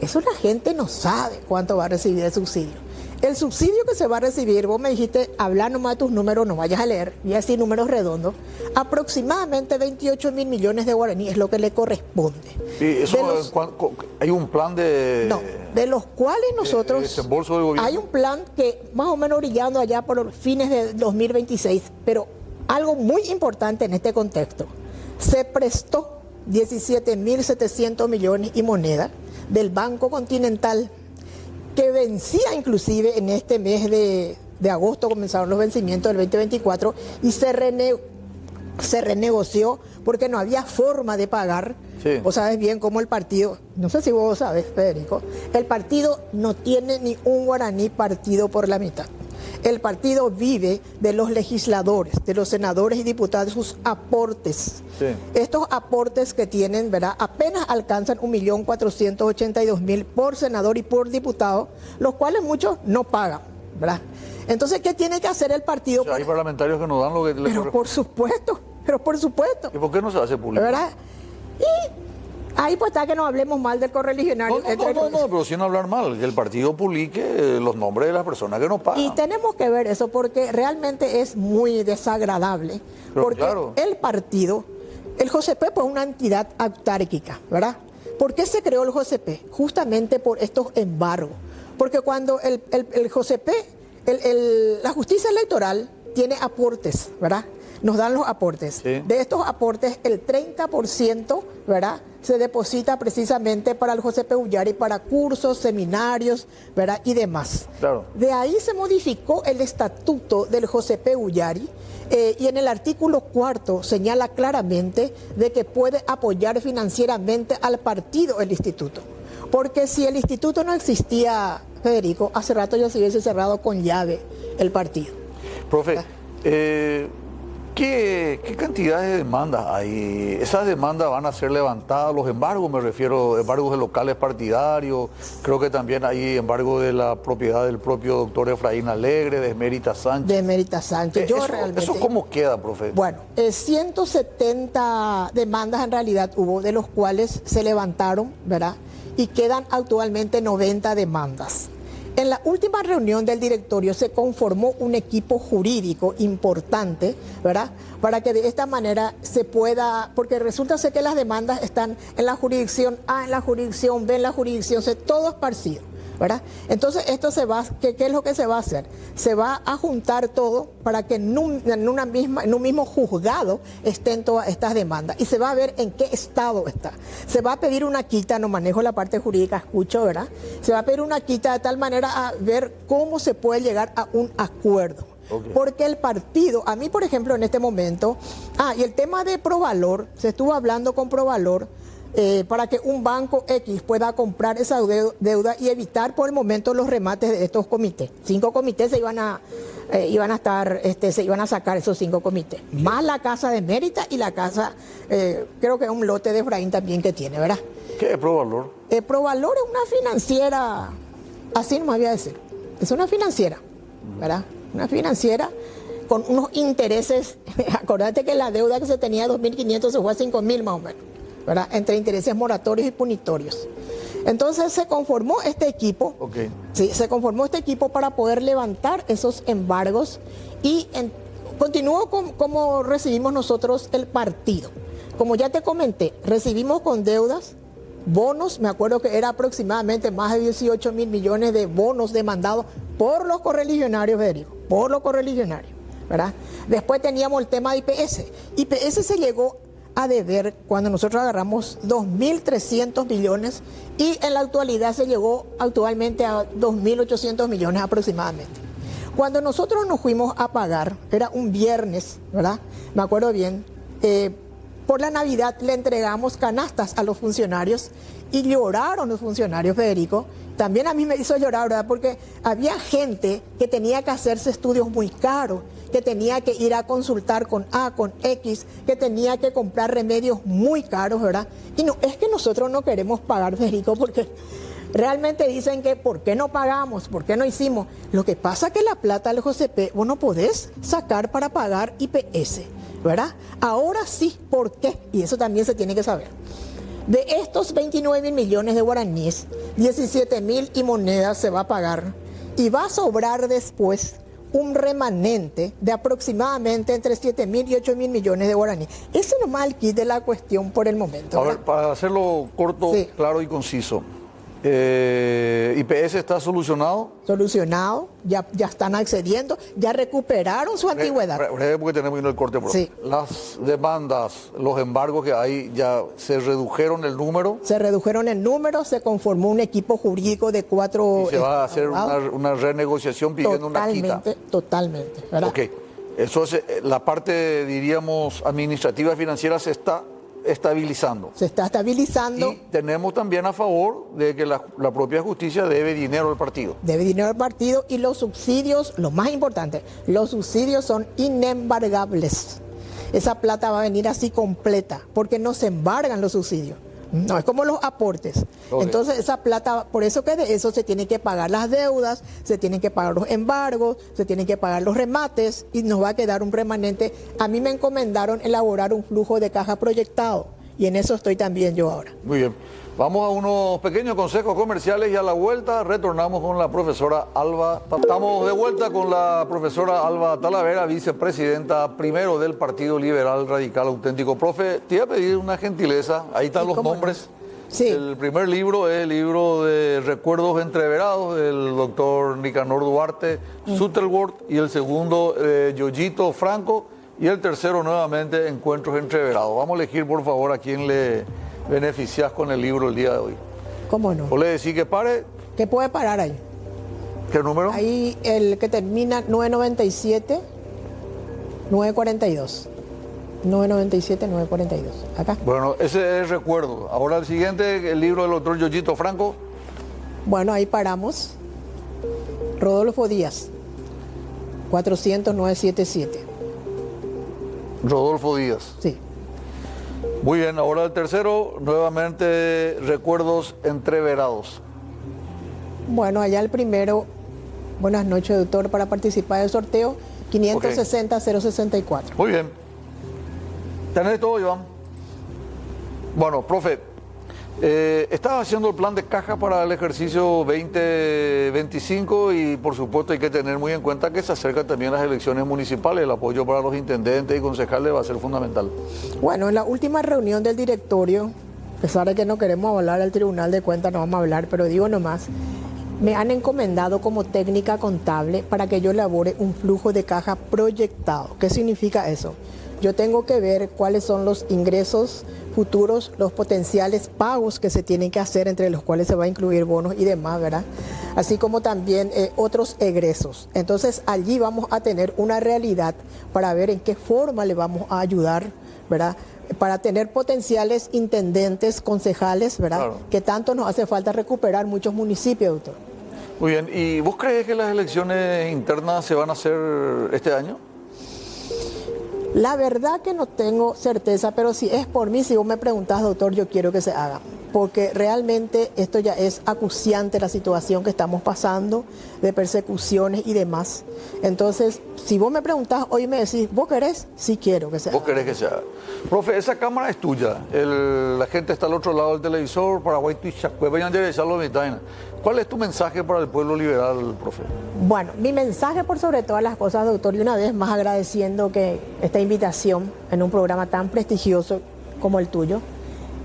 Eso la gente no sabe cuánto va a recibir el subsidio. El subsidio que se va a recibir, vos me dijiste, habla nomás de tus números, no vayas a leer, y así números redondos, aproximadamente 28 mil millones de guaraníes es lo que le corresponde. ¿Y eso hay un plan de...? No, de los cuales nosotros... desembolso del gobierno. Hay un plan que más o menos brillando allá por los fines de 2026, pero algo muy importante en este contexto, se prestó 17.700 millones y moneda del Banco Continental, que vencía inclusive en este mes de agosto, comenzaron los vencimientos del 2024 y se renegoció porque no había forma de pagar. Sí. Vos sabes bien cómo el partido, no sé si vos sabes, Federico, el partido no tiene ni un guaraní partido por la mitad. El partido vive de los legisladores, de los senadores y diputados, sus aportes. Sí. Estos aportes que tienen, ¿verdad?, apenas alcanzan 1.482.000 por senador y por diputado, los cuales muchos no pagan, ¿verdad? Entonces, ¿qué tiene que hacer el partido? O sea, hay parlamentarios que nos dan lo que les corresponde. Pero por supuesto. ¿Y por qué no se hace público? ¿Verdad? Y ahí pues está que no hablemos mal del correligionario. No, pero sin hablar mal, que el partido publique los nombres de las personas que nos pagan. Y tenemos que ver eso porque realmente es muy desagradable. Pero porque claro, el partido, el JOSEPE, pues es una entidad autárquica, ¿verdad? ¿Por qué se creó el JOSEPE? Justamente por estos embargos. Porque cuando el JOSEPE, la justicia electoral tiene aportes, ¿verdad? nos dan los aportes. Sí. De estos aportes, el 30%, ¿verdad?, se deposita precisamente para el José P. Ullari, para cursos, seminarios, ¿verdad?, y demás. Claro. De ahí se modificó el estatuto del José P. Ullari, y en el artículo 4 señala claramente de que puede apoyar financieramente al partido el instituto. Porque si el instituto no existía, Federico, hace rato ya se hubiese cerrado con llave el partido. Profe, ¿qué cantidad de demandas hay? ¿Esas demandas van a ser levantadas? Los embargos, me refiero, embargos de locales partidarios, creo que también hay embargo de la propiedad del propio doctor Efraín Alegre, de Emérita Sánchez. De Emérita Sánchez. ¿Eso cómo queda, profe? Bueno, 170 demandas en realidad hubo, de los cuales se levantaron, ¿verdad?, y quedan actualmente 90 demandas. En la última reunión del directorio se conformó un equipo jurídico importante, ¿verdad?, para que de esta manera se pueda, porque resulta ser que las demandas están en la jurisdicción A, en la jurisdicción B, en la jurisdicción C, todo esparcido, ¿verdad? Entonces esto se va, ¿qué es lo que se va a hacer? Se va a juntar todo para que en un mismo juzgado estén todas estas demandas y se va a ver en qué estado está. Se va a pedir una quita, no manejo la parte jurídica, escucho, ¿verdad? Se va a pedir una quita de tal manera a ver cómo se puede llegar a un acuerdo. Okay. Porque el partido, a mí por ejemplo en este momento, y el tema de Provalor, se estuvo hablando con Provalor, para que un banco X pueda comprar esa deuda y evitar por el momento los remates de estos comités. 5 comités se iban a sacar esos 5 comités. Más la casa de Mérita y la casa, creo que es un lote de Efraín también que tiene, ¿verdad? ¿Qué es Provalor? Provalor es una financiera, así no me voy a decir. Es una financiera, ¿verdad? Una financiera con unos intereses. Acordate que la deuda que se tenía de 2.500 se fue a 5.000 más o menos, ¿verdad?, entre intereses moratorios y punitorios. Entonces se conformó este equipo, okay. Sí, se conformó este equipo para poder levantar esos embargos y continuó como recibimos nosotros el partido. Como ya te comenté, recibimos con deudas, bonos, me acuerdo que era aproximadamente más de 18.000 millones de bonos demandados por los correligionarios, Federico, por los correligionarios, ¿verdad? Después teníamos el tema de IPS. IPS se llegó a deber cuando nosotros agarramos 2.300 millones y en la actualidad se llegó actualmente a 2.800 millones aproximadamente. Cuando nosotros nos fuimos a pagar, era un viernes, ¿verdad? Me acuerdo bien, por la Navidad le entregamos canastas a los funcionarios y lloraron los funcionarios, Federico. También a mí me hizo llorar, ¿verdad? Porque había gente que tenía que hacerse estudios muy caros, que tenía que ir a consultar con A, con X, que tenía que comprar remedios muy caros, ¿verdad? Y no, es que nosotros no queremos pagar, Federico, porque realmente dicen que ¿por qué no pagamos? ¿Por qué no hicimos? Lo que pasa es que la plata del JCP vos no podés sacar para pagar IPS, ¿verdad? Ahora sí, ¿por qué? Y eso también se tiene que saber. De estos 29.000 millones de guaraníes, 17.000 y monedas se va a pagar y va a sobrar después un remanente de aproximadamente entre 7.000 y 8.000 millones de guaraníes. Ese nomás el kit de la cuestión por el momento. A ver, para hacerlo corto, sí, claro y conciso. ¿IPS está solucionado? Solucionado, ya están accediendo, ya recuperaron su antigüedad. Breve porque tenemos que ir al corte. Sí. Las demandas, los embargos que hay, ya se redujeron el número. Se redujeron el número, se conformó un equipo jurídico de 4. Y se va a hacer una renegociación pidiendo una quita. Totalmente, ¿verdad? Ok. Eso es, la parte, diríamos, administrativa y financiera se está estabilizando. Se está estabilizando. Y tenemos también a favor de que la propia justicia debe dinero al partido. Debe dinero al partido y los subsidios, lo más importante, los subsidios son inembargables. Esa plata va a venir así completa, porque no se embargan los subsidios. No, es como los aportes. Okay. Entonces esa plata, por eso que de eso se tienen que pagar las deudas, se tienen que pagar los embargos, se tienen que pagar los remates y nos va a quedar un remanente. A mí me encomendaron elaborar un flujo de caja proyectado y en eso estoy también yo ahora. Muy bien. Vamos a unos pequeños consejos comerciales y a la vuelta retornamos con la profesora Alba. Estamos de vuelta con la profesora Alba Talavera, vicepresidenta primero del Partido Liberal Radical Auténtico. Profe, te iba a pedir una gentileza, ahí están los nombres. No? Sí. El primer libro es el libro de Recuerdos Entreverados del doctor Nicanor Duarte Sutherland y el segundo, Yoyito Franco, Y el tercero, nuevamente, Encuentros Entreverados. Vamos a elegir, por favor, a quién le beneficias con el libro el día de hoy. ¿Cómo no? ¿O le decís que pare? ¿Qué puede parar ahí? ¿Qué número? Ahí el que termina 997, 942. 997, 942. Acá. Bueno, ese es recuerdo. Ahora el siguiente, el libro del doctor Yoyito Franco. Bueno, ahí paramos. Rodolfo Díaz, 400-977. Rodolfo Díaz. Sí. Muy bien, ahora el tercero, nuevamente Recuerdos Entreverados. Bueno, allá el primero, buenas noches, doctor, para participar del sorteo, 560-064. Muy bien. ¿Tenés todo, Iván? Bueno, profe, estaba haciendo el plan de caja para el ejercicio 2025 y por supuesto hay que tener muy en cuenta que se acercan también las elecciones municipales. El apoyo para los intendentes y concejales va a ser fundamental. Bueno, en la última reunión del directorio, a pesar de que no queremos hablar al Tribunal de Cuentas, no vamos a hablar, pero digo nomás, me han encomendado como técnica contable para que yo elabore un flujo de caja proyectado. ¿Qué significa eso? Yo tengo que ver cuáles son los ingresos futuros, los potenciales pagos que se tienen que hacer, entre los cuales se va a incluir bonos y demás, ¿verdad? Así como también otros egresos. Entonces allí vamos a tener una realidad para ver en qué forma le vamos a ayudar, ¿verdad? Para tener potenciales intendentes, concejales, ¿verdad? Claro. Que tanto nos hace falta recuperar muchos municipios, doctor. Muy bien, ¿y vos crees que las elecciones internas se van a hacer este año? La verdad que no tengo certeza, pero si es por mí, si vos me preguntás, doctor, yo quiero que se haga. Porque realmente esto ya es acuciante la situación que estamos pasando, de persecuciones y demás. Entonces, si vos me preguntás, hoy me decís, ¿vos querés? Sí quiero que se haga. ¿Vos querés que se haga? Profe, esa cámara es tuya. La gente está al otro lado del televisor, Paraguay, ¿cuál es tu mensaje para el pueblo liberal, profe? Bueno, mi mensaje por sobre todas las cosas, doctor, y una vez más agradeciendo que esta invitación en un programa tan prestigioso como el tuyo,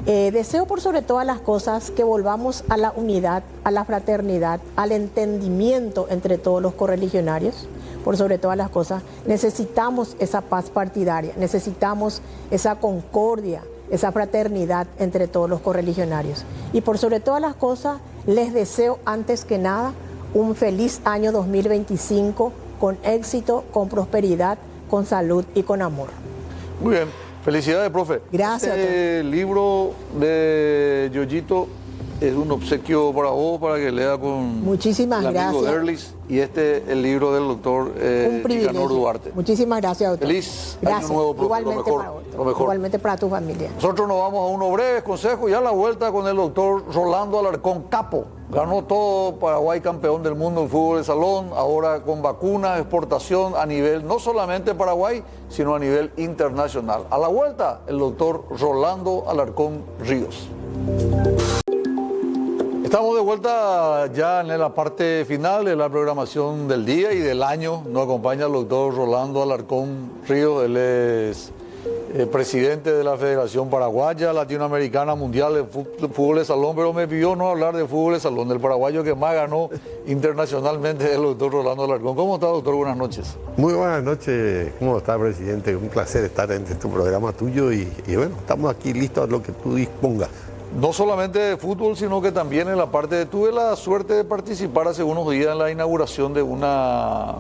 deseo por sobre todas las cosas que volvamos a la unidad, a la fraternidad, al entendimiento entre todos los correligionarios. Por sobre todas las cosas, necesitamos esa paz partidaria, necesitamos esa concordia, esa fraternidad entre todos los correligionarios. Y por sobre todas las cosas, les deseo antes que nada un feliz año 2025 con éxito, con prosperidad, con salud y con amor. Muy bien, felicidades, profe. Gracias. Este libro de Yoyito es un obsequio para vos, para que lea con Muchísimas el amigo gracias. Derlis, y el libro del doctor Un privilegio. Nicanor Duarte. Muchísimas gracias, doctor. Feliz Gracias. año nuevo, profe. Igualmente Lo mejor, para vos, lo mejor. igualmente para tu familia. Nosotros nos vamos a unos breves consejos y a la vuelta con el doctor Rolando Alarcón Capo. Ganó todo, Paraguay campeón del mundo en fútbol de salón, ahora con vacunas, exportación a nivel, no solamente Paraguay, sino a nivel internacional. A la vuelta, el doctor Rolando Alarcón Ríos. Estamos de vuelta ya en la parte final de la programación del día y del año. Nos acompaña el doctor Rolando Alarcón Ríos. Él es presidente de la Federación Paraguaya Latinoamericana Mundial de Fútbol de Salón, pero me pidió no hablar de fútbol de salón. El paraguayo que más ganó internacionalmente es el doctor Rolando Alarcón. ¿Cómo está, doctor? Buenas noches. Muy buenas noches. ¿Cómo está, presidente? Un placer estar en este programa tuyo y bueno, estamos aquí listos a lo que tú dispongas. No solamente de fútbol, sino que también en la parte tuve la suerte de participar hace unos días en la inauguración de una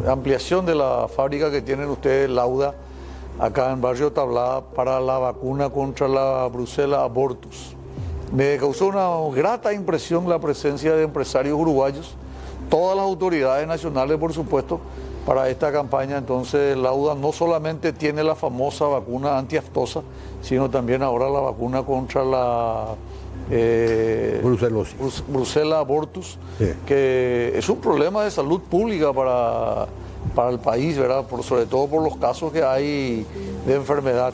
ampliación de la fábrica que tienen ustedes, Lauda, acá en Barrio Tablada, para la vacuna contra la brucela abortus. Me causó una grata impresión la presencia de empresarios uruguayos, todas las autoridades nacionales, por supuesto, para esta campaña. Entonces, Lauda no solamente tiene la famosa vacuna antiaftosa, sino también ahora la vacuna contra la Brucelosis. brucela abortus, Sí. que es un problema de salud pública para el país, ¿verdad? Sobre todo por los casos que hay de enfermedad.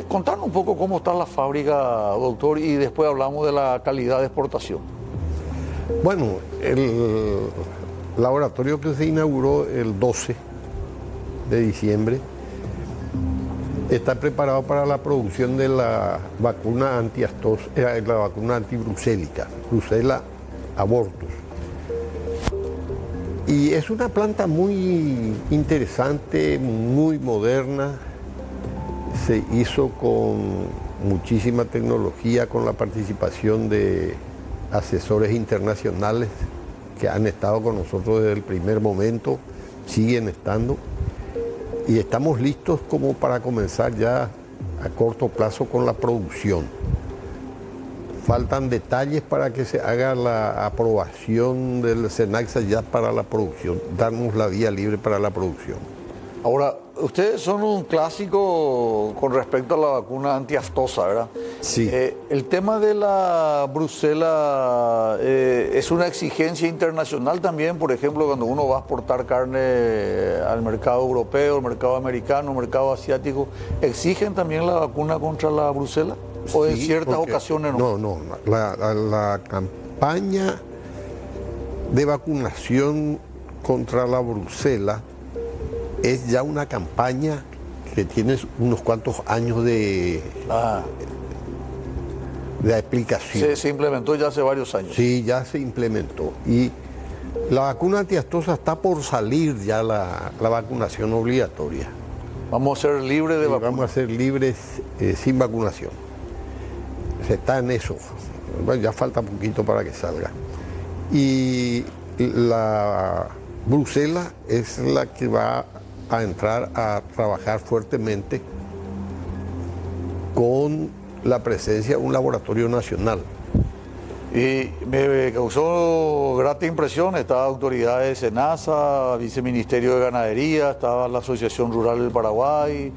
Contanos un poco cómo está la fábrica, doctor, y después hablamos de la calidad de exportación. Bueno, el laboratorio que se inauguró el 12 de diciembre está preparado para la producción de la vacuna la vacuna antibrucélica, Brucela abortus. Y es una planta muy interesante, muy moderna. Se hizo con muchísima tecnología, con la participación de asesores internacionales que han estado con nosotros desde el primer momento, siguen estando. Y estamos listos como para comenzar ya a corto plazo con la producción. Faltan detalles para que se haga la aprobación del SENASA ya para la producción, darnos la vía libre para la producción. Ahora, ustedes son un clásico con respecto a la vacuna antiaftosa, ¿verdad? Sí. El tema de la brucela es una exigencia internacional también, por ejemplo, cuando uno va a exportar carne al mercado europeo, al mercado americano, al mercado asiático, ¿exigen también la vacuna contra la brucela? ¿O en Sí, ciertas porque- ocasiones no? No, la campaña de vacunación contra la brucela es ya una campaña que tiene unos cuantos años de Ah, aplicación. se implementó ya hace varios años. Sí, ya se implementó. Y la vacuna antiaftosa está por salir ya la vacunación obligatoria. Vamos a ser libres de Y vacuna. vamos a ser libres sin vacunación. Se está en eso. Bueno, ya falta poquito para que salga. Y la brucela es la que va a entrar a trabajar fuertemente con la presencia de un laboratorio nacional. Y me causó grata impresión, estaban autoridades de SENASA, Viceministerio de Ganadería, estaba la Asociación Rural del Paraguay,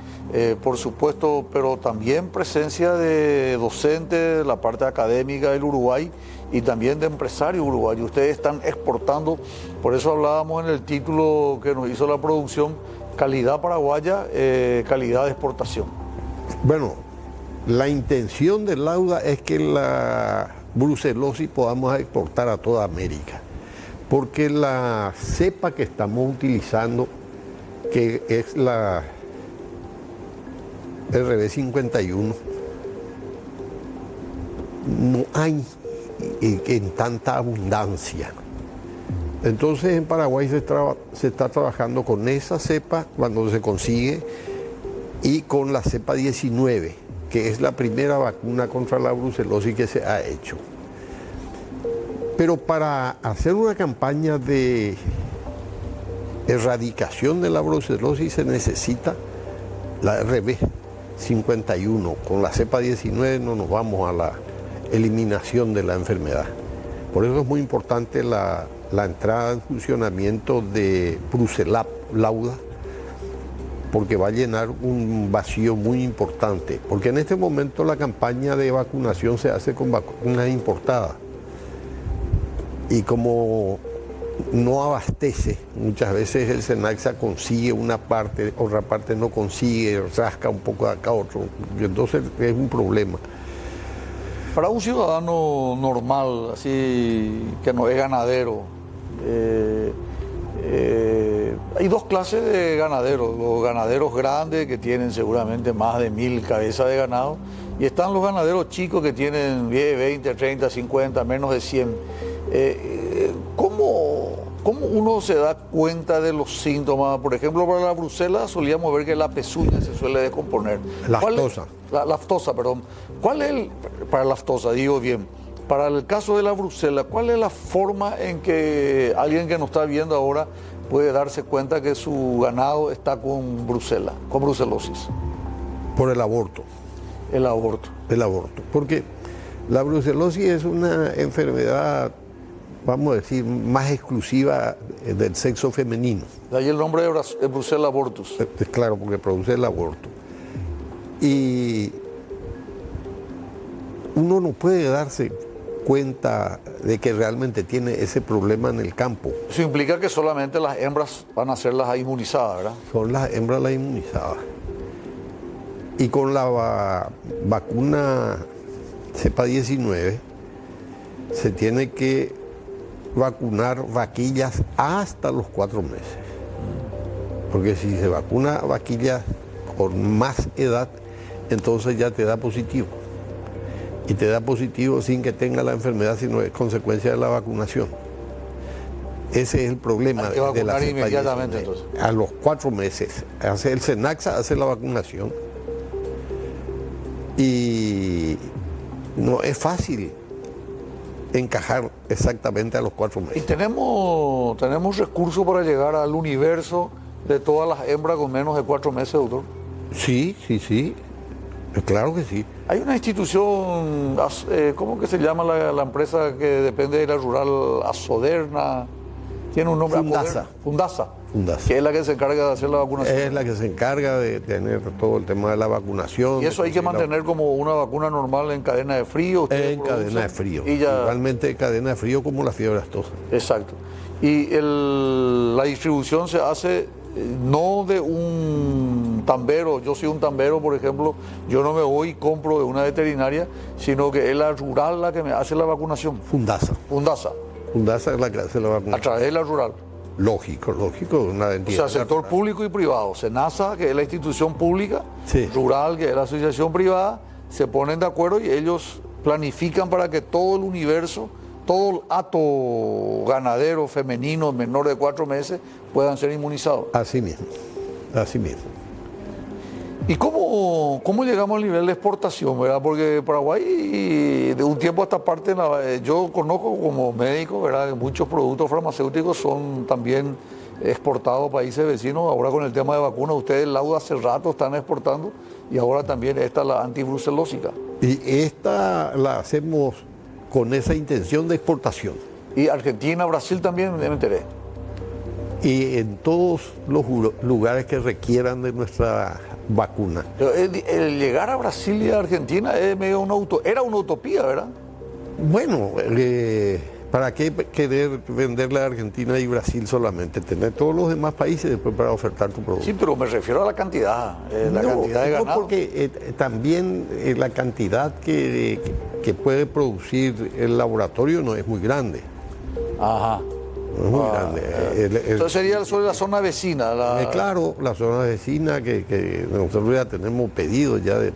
por supuesto, pero también presencia de docentes de la parte académica del Uruguay y también de empresarios uruguayos. Ustedes están exportando, por eso hablábamos en el título que nos hizo la producción, calidad paraguaya, calidad de exportación. Bueno, la intención de Lauda es que la brucelosis podamos exportar a toda América, porque la cepa que estamos utilizando, que es la RB51, no hay en tanta abundancia. Entonces en Paraguay se está trabajando con esa cepa cuando se consigue y con la cepa 19, que es la primera vacuna contra la brucelosis que se ha hecho. Pero para hacer una campaña de erradicación de la brucelosis se necesita la RB51. Con la cepa 19 no nos vamos a la eliminación de la enfermedad. Por eso es muy importante la entrada en funcionamiento de Brucelab Lauda, porque va a llenar un vacío muy importante. Porque en este momento la campaña de vacunación se hace con vacunas importadas. Y como no abastece, muchas veces el SENASA consigue una parte, otra parte no consigue, rasca un poco de acá, otro. Y entonces es un problema. Para un ciudadano normal, así que no es ganadero, hay dos clases de ganaderos. Los ganaderos grandes que tienen seguramente más de 1000 cabezas de ganado y están los ganaderos chicos que tienen 10, 20, 30, 50, menos de 100. ¿Cómo uno se da cuenta de los síntomas? Por ejemplo, para la brucela solíamos ver que la pezuña se suele descomponer. Lactosa. La lactosa, perdón. ¿Cuál es para la lactosa, digo bien, para el caso de la brucela, cuál es la forma en que alguien que nos está viendo ahora puede darse cuenta que su ganado está con brucela, con brucelosis? Por el aborto. El aborto. El aborto. Porque la brucelosis es una enfermedad, vamos a decir, más exclusiva del sexo femenino. De ahí el nombre de Brucella abortus. Es claro, porque produce el aborto. Y uno no puede darse cuenta de que realmente tiene ese problema en el campo. Eso implica que solamente las hembras van a ser las inmunizadas, ¿verdad? Son las hembras las inmunizadas. Y con la vacuna cepa 19 se tiene que vacunar vaquillas hasta los 4 meses. Porque si se vacuna vaquillas con más edad, entonces ya te da positivo. Y te da positivo sin que tenga la enfermedad, sino es consecuencia de la vacunación. Ese es el problema Hay que de la vacunar cepa inmediatamente, 19. entonces. A los 4 meses. El SENAXA hace la vacunación. Y no es fácil encajar exactamente a los 4 Y meses. tenemos recursos para llegar al universo de todas las hembras con menos de 4 meses, doctor. Sí, sí, sí. Claro que sí. Hay una institución, ¿cómo que se llama la empresa que depende de la rural? Asoderna, tiene un nombre. Fundasa. Fundasa. Fundasa. Que es la que se encarga de hacer la vacunación. Es la que se encarga de tener todo el tema de la vacunación. Y eso hay que conseguir la- mantener como una vacuna normal en cadena de frío. ustedes En cadena producen, de frío. Y ya, Igualmente cadena de frío como la fiebre aftosa. exacto. Y la distribución se hace no de un tambero. Yo soy un tambero, por ejemplo, yo no me voy y compro de una veterinaria, sino que es la rural la que me hace la vacunación. Fundasa. Fundasa, Fundasa es la que hace la a vacunación. través de la rural. Lógico, una O entidad. sea, sector público y privado. SENASA, que es la institución pública, Sí. rural, que es la asociación privada, se ponen de acuerdo y ellos planifican para que todo el universo, todo el hato ganadero femenino menor de 4 meses puedan ser inmunizados. Así mismo. Así mismo. ¿Y cómo llegamos al nivel de exportación, verdad? Porque Paraguay, de un tiempo a esta parte, yo conozco como médico, ¿verdad?, que muchos productos farmacéuticos son también exportados a países vecinos. Ahora con el tema de vacunas, ustedes lauda hace rato están exportando y ahora también esta, la antibrucelósica. Y esta la hacemos con esa intención de exportación. Y Argentina, Brasil también, me enteré. Y en todos los lugares que requieran de nuestra vacuna. Pero el llegar a Brasil y a Argentina es medio era una utopía, ¿verdad? Bueno, ¿para qué querer venderle a Argentina y Brasil solamente? Tener todos los demás países después para ofertar tu producto. Sí, pero me refiero a la cantidad, la No, cantidad de no, ganado. porque también la cantidad que puede producir el laboratorio no es muy grande. Ajá. No es muy grande. Entonces sería sobre la zona vecina. Claro, la zona vecina que nosotros ya tenemos pedidos ya de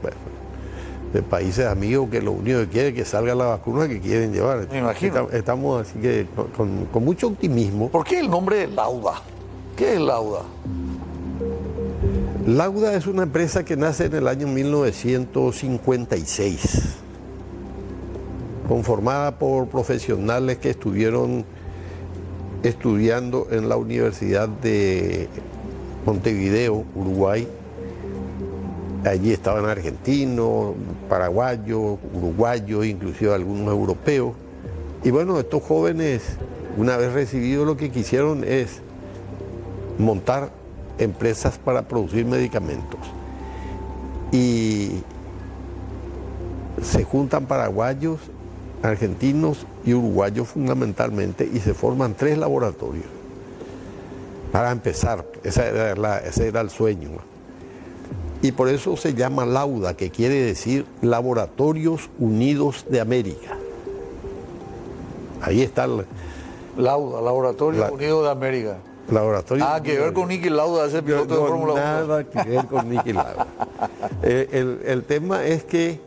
países amigos que lo único que quieren es que salga la vacuna que quieren llevar. Me imagino. Estamos así que con mucho optimismo. ¿Por qué el nombre de Lauda? ¿Qué es Lauda? Lauda es una empresa que nace en el año 1956, conformada por profesionales que estuvieron estudiando en la Universidad de Montevideo, Uruguay. Allí estaban argentinos, paraguayos, uruguayos, inclusive algunos europeos. Y bueno, estos jóvenes, una vez recibido lo que quisieron es montar empresas para producir medicamentos. Y se juntan paraguayos, argentinos y uruguayos fundamentalmente y se forman 3 laboratorios. Para empezar, ese era el sueño. Y por eso se llama Lauda, que quiere decir Laboratorios Unidos de América. Ahí está el Lauda, Laboratorio Unido de América. laboratorio. Que ver con Niki Lauda, ese piloto de Fórmula 1. Nada que ver con Niki Lauda. El tema es que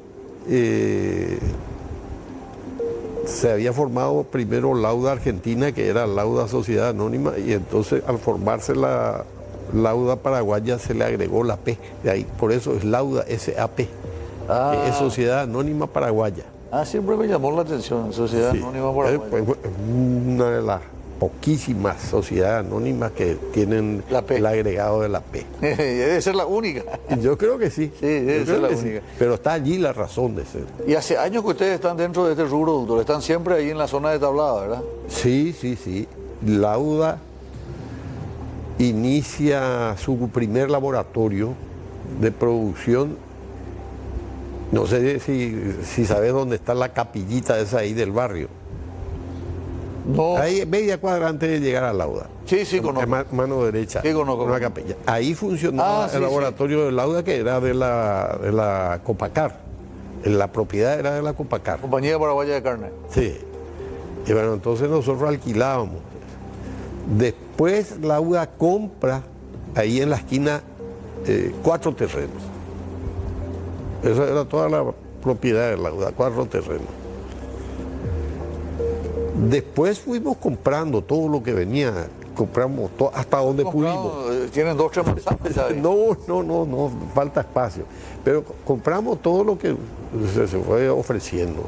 se había formado primero Lauda Argentina, que era Lauda Sociedad Anónima, y entonces al formarse la Lauda Paraguaya se le agregó la P, de ahí, por eso es Lauda SAP, que es Sociedad Anónima Paraguaya. Siempre me llamó la atención, Sociedad Sí. Anónima Paraguaya. Es una de las poquísimas sociedades anónimas que tienen La P. el agregado de la P. Debe ser la única. Y yo creo que sí. Sí, debe Yo ser creo la que sí. única. Pero está allí la razón de ser. Y hace años que ustedes están dentro de este rubro, doctor. Están siempre ahí en la zona de Tablada, ¿verdad? Sí, sí, sí. Lauda inicia su primer laboratorio de producción. No sé si sabes dónde está la capillita esa ahí del barrio. No. Ahí, media cuadra antes de llegar a Lauda. Sí, sí, conozco. Mano derecha. Sí, conozco. Una capilla. Ahí funcionaba Sí, el sí. laboratorio de Lauda, que era de la Copacar. La propiedad era de la Copacar. Compañía Paraguaya de Carne. Sí. Y bueno, entonces nosotros alquilábamos. Después Lauda compra ahí en la esquina 4 terrenos. Esa era toda la propiedad de Lauda, 4 terrenos. Después fuimos comprando todo lo que venía, compramos hasta donde pudimos. Tienen 2 o 3 mensajes ya. No, falta espacio. Pero compramos todo lo que se fue ofreciendo.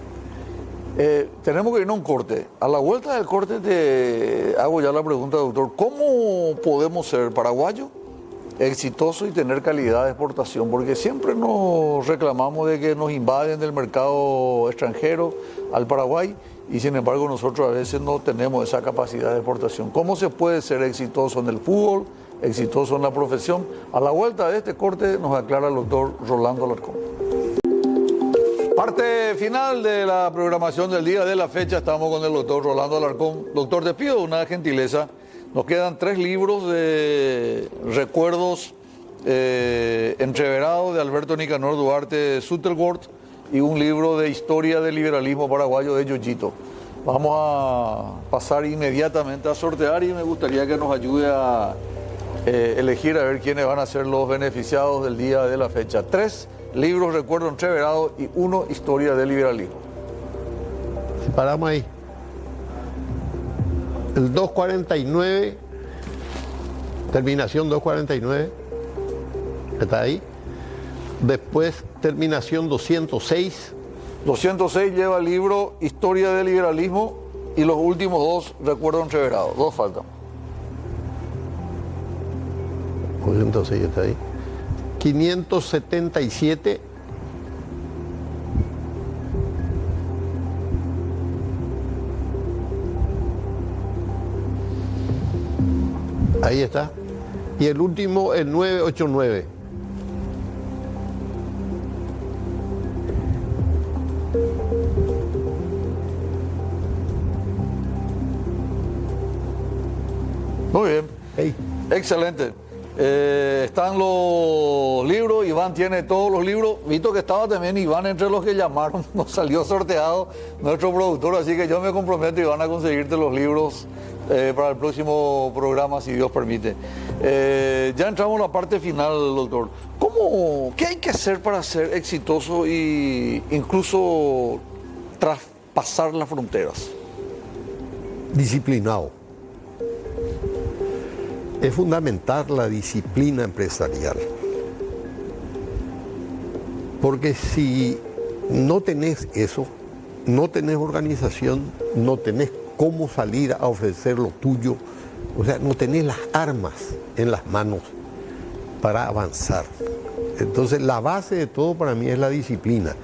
Tenemos que irnos a un corte. A la vuelta del corte te hago ya la pregunta, doctor. ¿Cómo podemos ser paraguayos exitosos y tener calidad de exportación? Porque siempre nos reclamamos de que nos invaden del mercado extranjero al Paraguay y sin embargo nosotros a veces no tenemos esa capacidad de exportación. ¿Cómo se puede ser exitoso en el fútbol, exitoso en la profesión? A la vuelta de este corte nos aclara el doctor Rolando Alarcón. Parte final de la programación del día de la fecha, estamos con el doctor Rolando Alarcón. Doctor, te pido una gentileza, nos quedan 3 libros de recuerdos entreverados de Alberto Nicanor Duarte Sutherland y un libro de historia del liberalismo paraguayo de Yoyito. Vamos a pasar inmediatamente a sortear y me gustaría que nos ayude a elegir a ver quiénes van a ser los beneficiados del día de la fecha. 3 libros, recuerdo entreverado y 1 historia del liberalismo. Si paramos ahí. El 249, terminación 249, está ahí. Después, terminación 206. 206 lleva el libro Historia del liberalismo y los últimos 2, recuerdo entreverado. 2 faltan. 206 está ahí. 577. Ahí está. Y el último, el 989. Muy bien. Hey. Excelente. Están los libros, Iván tiene todos los libros. Visto que estaba también Iván entre los que llamaron, nos salió sorteado nuestro productor, así que yo me comprometo, Iván, a conseguirte los libros para el próximo programa, si Dios permite. Ya entramos en la parte final, doctor. ¿Qué hay que hacer para ser exitoso e incluso traspasar las fronteras? Disciplinado. Es fundamental la disciplina empresarial. Porque si no tenés eso, no tenés organización, no tenés cómo salir a ofrecer lo tuyo, o sea, no tenés las armas en las manos para avanzar. Entonces, la base de todo para mí es la disciplina.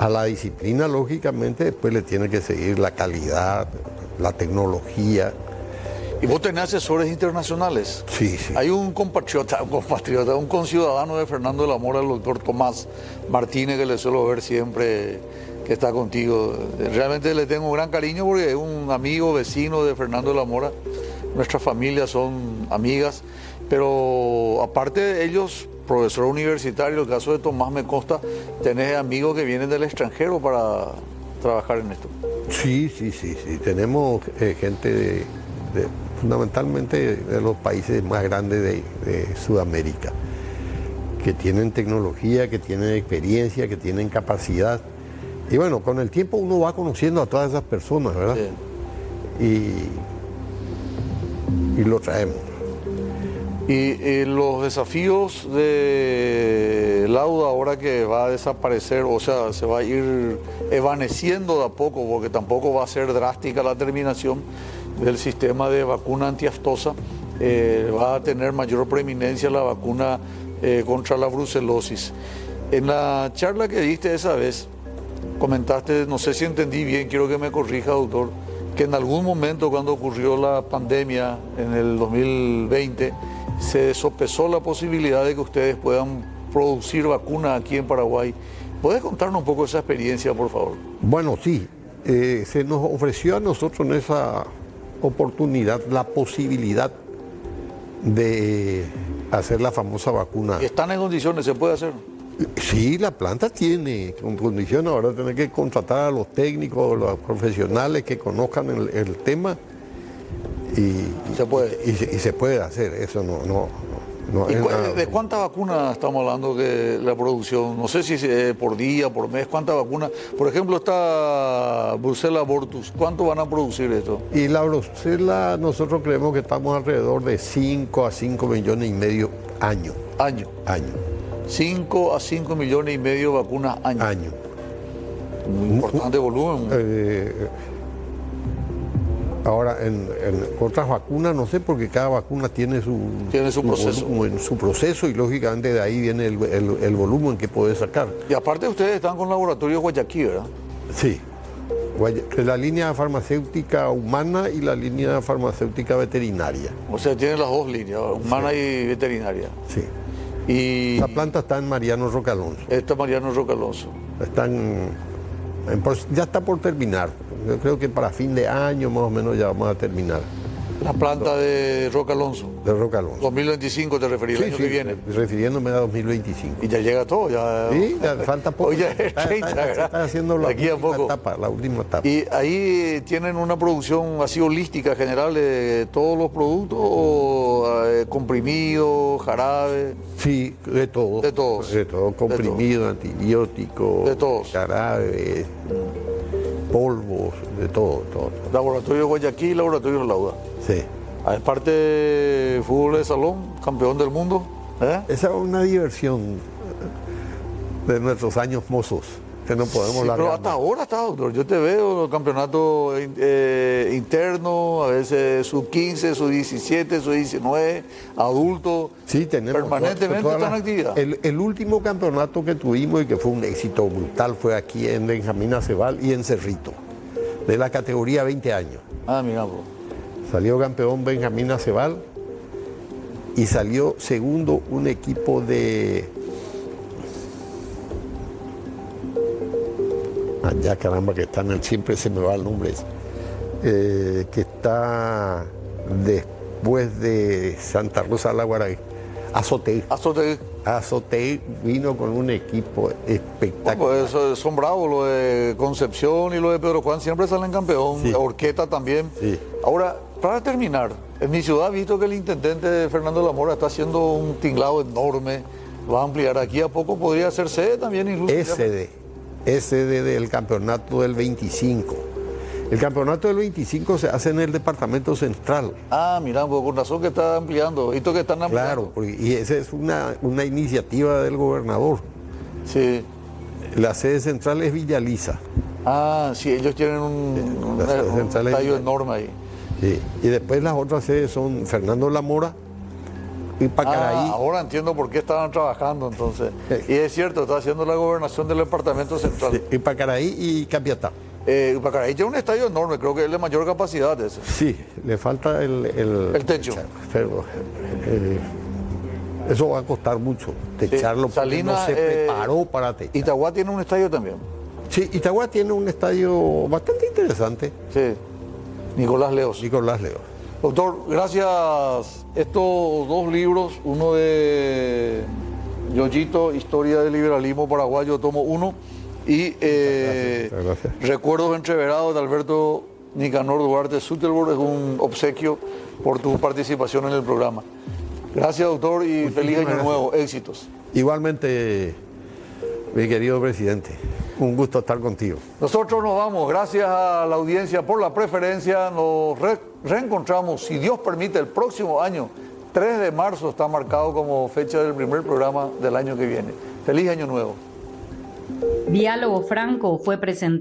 A la disciplina, lógicamente, después le tiene que seguir la calidad, la tecnología. ¿Y vos tenés asesores internacionales? Sí, sí. Hay un compatriota, un conciudadano de Fernando de la Mora, el doctor Tomás Martínez, que le suelo ver siempre que está contigo. Realmente le tengo un gran cariño porque es un amigo, vecino de Fernando de la Mora. Nuestras familias son amigas, pero aparte de ellos, profesor universitario, el caso de Tomás me consta, tenés amigos que vienen del extranjero para trabajar en esto. Sí. Tenemos gente fundamentalmente de los países más grandes de Sudamérica, que tienen tecnología, que tienen experiencia, que tienen capacidad. Y bueno, con el tiempo uno va conociendo a todas esas personas, ¿verdad? Sí. Y lo traemos. Y los desafíos de Lauda ahora que va a desaparecer, o sea, se va a ir evaneciendo de a poco, porque tampoco va a ser drástica la terminación del sistema de vacuna antiaftosa, va a tener mayor preeminencia la vacuna contra la brucelosis. En la charla que diste esa vez, comentaste, no sé si entendí bien, quiero que me corrija, doctor, que en algún momento cuando ocurrió la pandemia en el 2020, se sopesó la posibilidad de que ustedes puedan producir vacuna aquí en Paraguay. ¿Puedes contarnos un poco esa experiencia, por favor? Bueno, sí. Se nos ofreció a nosotros en esa oportunidad la posibilidad de hacer la famosa vacuna. ¿Están en condiciones? ¿Se puede hacer? Sí, la planta tiene condiciones. Ahora tener que contratar a los técnicos, los profesionales que conozcan el tema. Se puede. Y se puede hacer, eso no ¿Y es nada. de cuántas vacunas estamos hablando que la producción? No sé si por día, por mes, ¿cuántas vacunas? Por ejemplo, esta Brucella Abortus, ¿cuánto van a producir esto? Y la brucela, nosotros creemos que estamos alrededor de 5 a 5 millones y medio año. Año. 5 a 5 millones y medio de vacunas año. Muy importante volumen. Ahora, en otras vacunas, no sé, porque cada vacuna tiene su proceso. volumen, su proceso, y lógicamente de ahí viene el volumen que puede sacar. Y aparte ustedes están con Laboratorio Guayaquil, ¿verdad? Sí. La línea farmacéutica humana y la línea farmacéutica veterinaria. O sea, tienen las dos líneas, humana y veterinaria. Sí. Y La planta está en Mariano Roca Alonso. esta Mariano Roca Alonso. Ya está por terminar. Yo creo que para fin de año más o menos ya vamos a terminar. La planta de Roca Alonso. De Roca Alonso. 2025 te referís, el año que viene. Refiriéndome a 2025. Y ya llega todo, ya. Sí, ya falta poco. Hoy ya es 30, ¿verdad? Está haciendo la Aquí a poco. la última etapa. ¿Y ahí tienen una producción así holística general de todos los productos o comprimido, jarabe? Sí, de todo. De todos. De todo, comprimido, antibiótico, De todos. jarabe, polvos, de todo. Laboratorio Guayaquil, Laboratorio Lauda. Sí. Aparte de fútbol de salón, campeón del mundo. Esa es una diversión de nuestros años mozos, que no podemos Sí, largar. pero hasta ahora está, doctor. Yo te veo en los campeonatos internos, a veces sub-15, sub-17, sub-19, adultos. Sí, tenemos permanentemente todas están en actividad. El último campeonato que tuvimos y que fue un éxito brutal fue aquí en Benjamín Acebal y en Cerrito, de la categoría 20 años. Mira, bro. Salió campeón Benjamín Acebal y salió segundo un equipo de... Ya caramba, que está en el... Siempre se me va el nombre ese. Que está después de Santa Rosa de la Guaraí. Azotegui. Azotegui vino con un equipo espectacular. Pues son bravos, lo de Concepción y lo de Pedro Juan siempre salen campeón. Sí. Orqueta también. Sí. Ahora, para terminar, en mi ciudad he visto que el intendente Fernando de la Mora está haciendo un tinglado enorme. Va a ampliar aquí a poco, podría ser sede también incluso. Es sede del campeonato del 25. El campeonato del 25 se hace en el departamento central. Mira, pues con razón que está ampliando. Esto que están ampliando. Claro, y esa es una iniciativa del gobernador. Sí. La sede central es Villaliza. Sí, ellos tienen un estadio enorme ahí. Sí. Y después las otras sedes son Fernando de la Mora y Pacaraí. Ahora entiendo por qué estaban trabajando entonces. Y es cierto, está haciendo la gobernación del departamento central. Sí, y Pacaraí y Capiatá. Pacaraí tiene un estadio enorme, creo que es de mayor capacidad ese. Sí, le falta el techo. Pero, eso va a costar mucho, techarlo, porque Salinas, no se preparó para techar. Itagua tiene un estadio también. Sí, Itagua tiene un estadio bastante interesante. Sí, Nicolás Leos. Doctor, gracias. Estos dos libros, uno de Yoyito, Historia del Liberalismo Paraguayo, tomo 1, y gracias. Recuerdos entreverados de Alberto Nicanor Duarte Zuckerberg, es un obsequio por tu participación en el programa. Gracias, doctor, y feliz año nuevo. Éxitos. Igualmente, mi querido presidente, un gusto estar contigo. Nosotros nos vamos. Gracias a la audiencia por la preferencia. Nos reencontramos, si Dios permite, el próximo año. 3 de marzo está marcado como fecha del primer programa del año que viene. Feliz año nuevo. Diálogo Franco fue presentado.